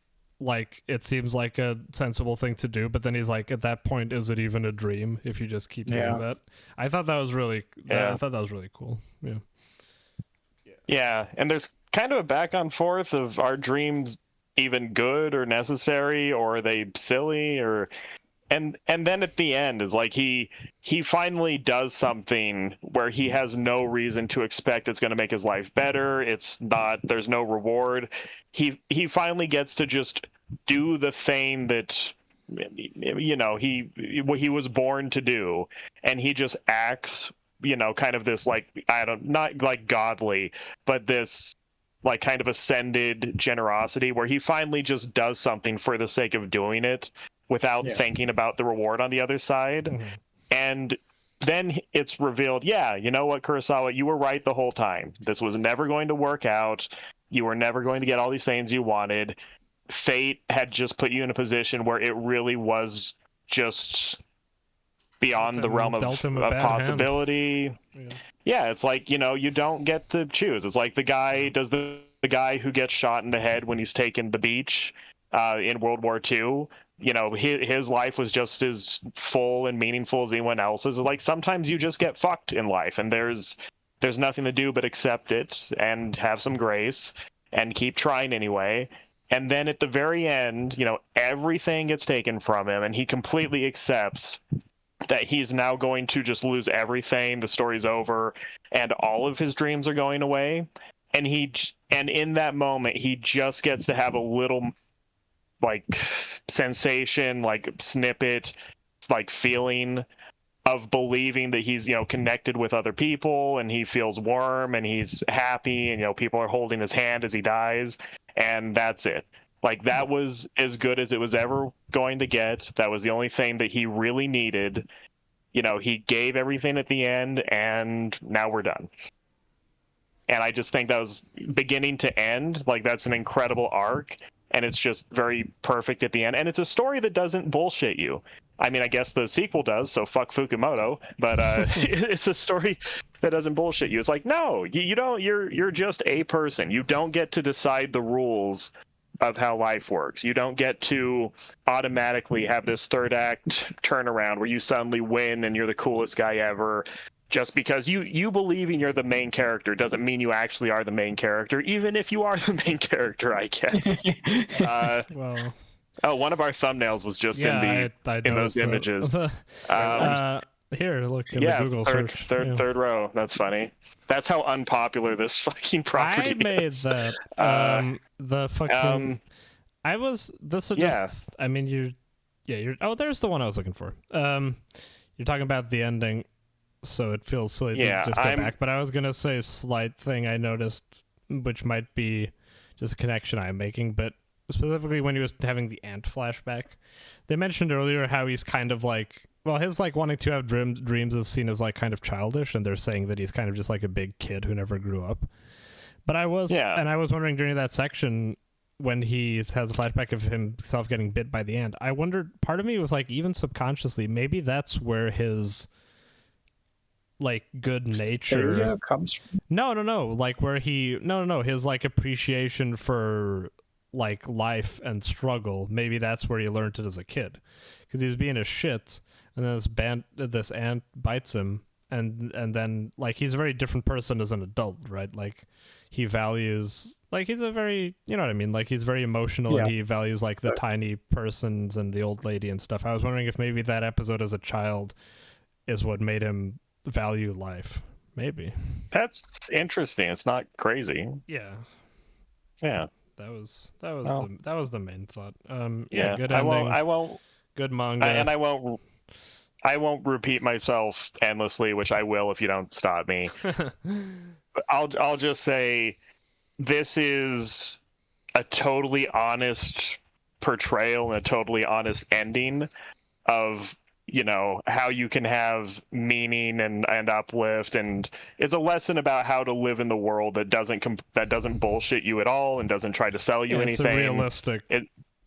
like, it seems like a sensible thing to do, but then he's like, at that point, is it even a dream if you just keep doing that? I thought that was really I thought that was really cool. Yeah, and there's kind of a back and forth of, are dreams even good or necessary, or are they silly, or and then at the end is like he finally does something where he has no reason to expect it's going to make his life better. There's no reward. He finally gets to just do the thing that he was born to do, and he just acts kind of this, like, not like godly, but this like kind of ascended generosity where he finally just does something for the sake of doing it without thinking about the reward on the other side. Mm-hmm. And then it's revealed, you know what, Kurosawa, you were right the whole time. This was never going to work out. You were never going to get all these things you wanted. Fate had just put you in a position where it really was just beyond the Dealt him- realm of dealt him a bad hand. possibility. Yeah, it's like, you don't get to choose. It's like the guy who gets shot in the head when he's taken the beach in World War II. His life was just as full and meaningful as anyone else's. It's like sometimes you just get fucked in life, and there's nothing to do but accept it and have some grace and keep trying anyway. And then at the very end, everything gets taken from him, and he completely accepts that he's now going to just lose everything. The story's over, and all of his dreams are going away. And in that moment, he just gets to have a little, like, sensation, like snippet, like feeling of believing that he's connected with other people, and he feels warm and he's happy, and people are holding his hand as he dies, and that's it. Like, that was as good as it was ever going to get. That was the only thing that he really needed. He gave everything at the end, and now we're done. And I just think that was beginning to end. Like, that's an incredible arc, and it's just very perfect at the end. And it's a story that doesn't bullshit you. I mean, I guess the sequel does, so fuck Fukumoto. But it's a story that doesn't bullshit you. It's like, no, you don't. You're just a person. You don't get to decide the rules of how life works. You don't get to automatically have this third act turnaround where you suddenly win and you're the coolest guy ever. Just because you believing you're the main character doesn't mean you actually are the main character, even if you are the main character, I guess. Well, one of our thumbnails was just I in those images. Here, look in the Google search. Third row. That's funny. That's how unpopular this fucking property I made is. that. The fucking. This is just. I mean, you're. Oh, there's the one I was looking for. You're talking about the ending, so it feels silly to just go back. But I was gonna say a slight thing I noticed, which might be just a connection I'm making, but specifically when he was having the ant flashback, they mentioned earlier how he's kind of like. Well, his like wanting to have dreams is seen as like kind of childish, and they're saying that he's kind of just like a big kid who never grew up. But I was wondering during that section when he has a flashback of himself getting bit by the ant, I wondered, part of me was like, even subconsciously, maybe that's where his like good nature comes from. No, like where his like appreciation for like life and struggle, maybe that's where he learned it as a kid, because he's being a shit. And then this ant bites him, and then like he's a very different person as an adult, right? Like he values, like he's a very, you know what I mean? Like he's very emotional, and he values like the tiny persons and the old lady and stuff. I was wondering if maybe that episode as a child is what made him value life. Maybe. That's interesting. It's not crazy. Yeah. Yeah. That was the main thought. Yeah. Good ending. I won't. Good manga. And I won't repeat myself endlessly, which I will if you don't stop me. But I'll just say this is a totally honest portrayal and a totally honest ending of how you can have meaning and uplift, and it's a lesson about how to live in the world that doesn't bullshit you at all and doesn't try to sell you anything. It's a realistic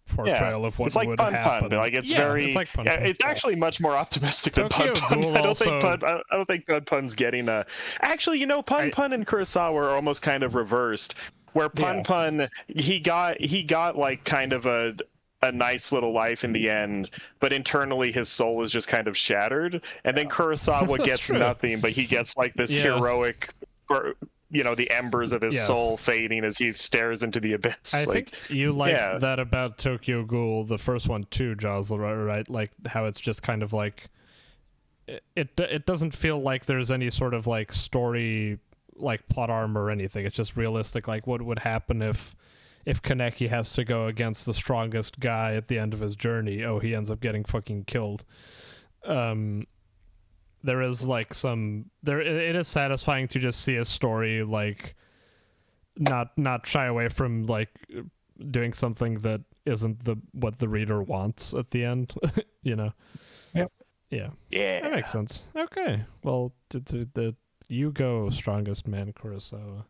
portrayal of what it's like would Pun happen. Pun. Like it's like Pun Pun. It's actually much more optimistic than Pun Pun. I don't think Pun Pun's getting a. Actually, Pun Pun and Kurosawa are almost kind of reversed. Where Pun Pun, he got like kind of a nice little life in the end, but internally his soul is just kind of shattered. And then Kurosawa gets nothing, but he gets like this heroic. The embers of his soul fading as he stares into the abyss. I think you like that about Tokyo Ghoul, the first one too, Jocelyn, right? Like how it's just kind of like it doesn't feel like there's any sort of like story, like plot armor or anything. It's just realistic, like what would happen if Kaneki has to go against the strongest guy at the end of his journey. Oh, he ends up getting fucking killed. There is like it is satisfying to just see a story like not shy away from like doing something that isn't what the reader wants at the end. Yep. Yeah. That makes sense. Okay. Well, you go, strongest man, Kurosawa.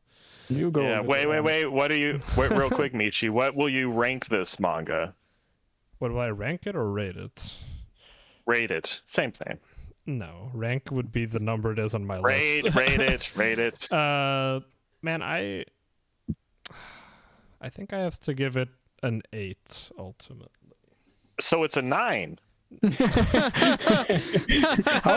You go. Yeah. Wait. What do you? Real quick, Michi. What will you rank this manga? What do I rank it or rate it? Rated. Same thing. No, rank would be the number it is on my list. Rate it. Man, I think I have to give it an 8 ultimately. So it's a 9. How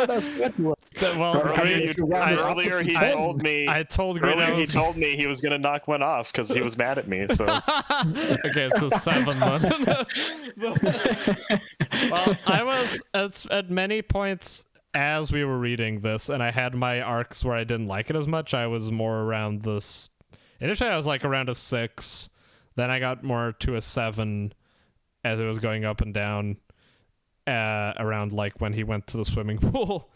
does that work? Well, Earlier he told me. I told Green Earlier he told me he was gonna knock one off because he was mad at me. So okay, it's a 7 then. Well, I was at many points as we were reading this, and I had my arcs where I didn't like it as much. I was more around this. Initially, I was like around a 6. Then I got more to a 7 as it was going up and down. Around like when he went to the swimming pool.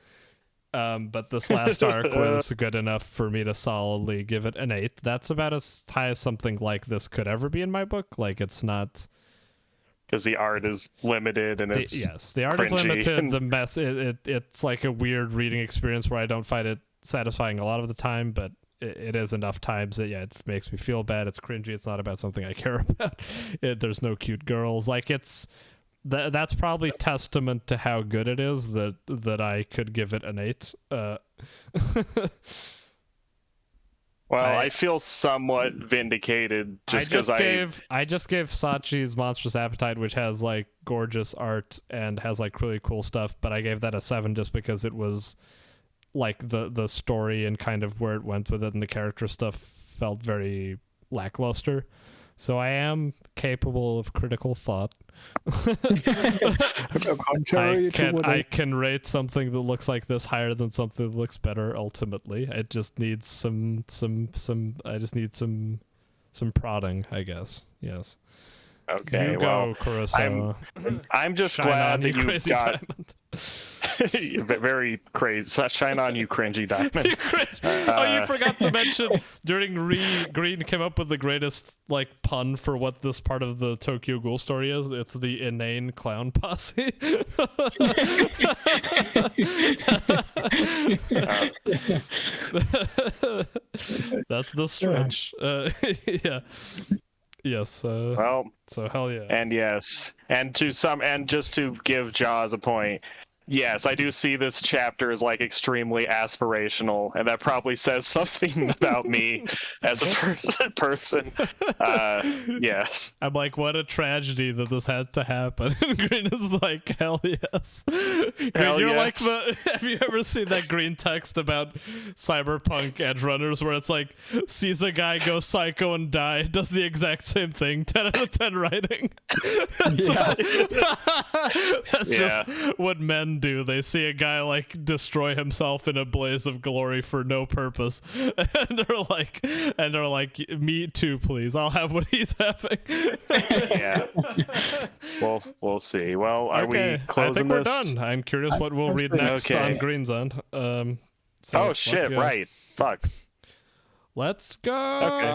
But this last arc was good enough for me to solidly give it an 8. That's about as high as something like this could ever be in my book. Like, it's not... Because the art is limited and it's yes, the art is limited. The mess, it's like a weird reading experience where I don't find it satisfying a lot of the time, but it is enough times that, yeah, it makes me feel bad. It's cringy. It's not about something I care about. There's no cute girls. Like, it's... That's probably testament to how good it is that I could give it an 8. Well, I feel somewhat vindicated just because I just gave Sachi's Monstrous Appetite, which has like gorgeous art and has like really cool stuff, but I gave that a 7 just because it was like the story and kind of where it went with it, and the character stuff felt very lackluster. So I am capable of critical thought. I can rate something that looks like this higher than something that looks better. Ultimately, it just needs some. I just need some prodding, I guess. Yes. Okay. You go, Kurosawa. I'm just Shine glad on, that you crazy got diamond. very crazy. Shine on, you cringy diamond. You forgot to mention during Green came up with the greatest like pun for what this part of the Tokyo Ghoul story is. It's the inane clown posse. That's the stretch. Yeah. Yes. Well. So hell yeah. And yes, and just to give Jaws a point. Yes, I do see this chapter as like extremely aspirational, and that probably says something about me as a person. Yes. I'm like, what a tragedy that this had to happen. And Green is like, hell yes. Green, you're yes. like have you ever seen that Green text about cyberpunk edge runners where it's like, sees a guy go psycho and die, does the exact same thing, 10 out of 10 writing. That's just what men do. They see a guy like destroy himself in a blaze of glory for no purpose, and are like, me too, please. I'll have what he's having. Yeah. Well, we'll see. Well, are we closing I think this? we're done. I'm curious what we'll read next on Green's End. Oh shit! Right. Fuck. Let's go. Okay.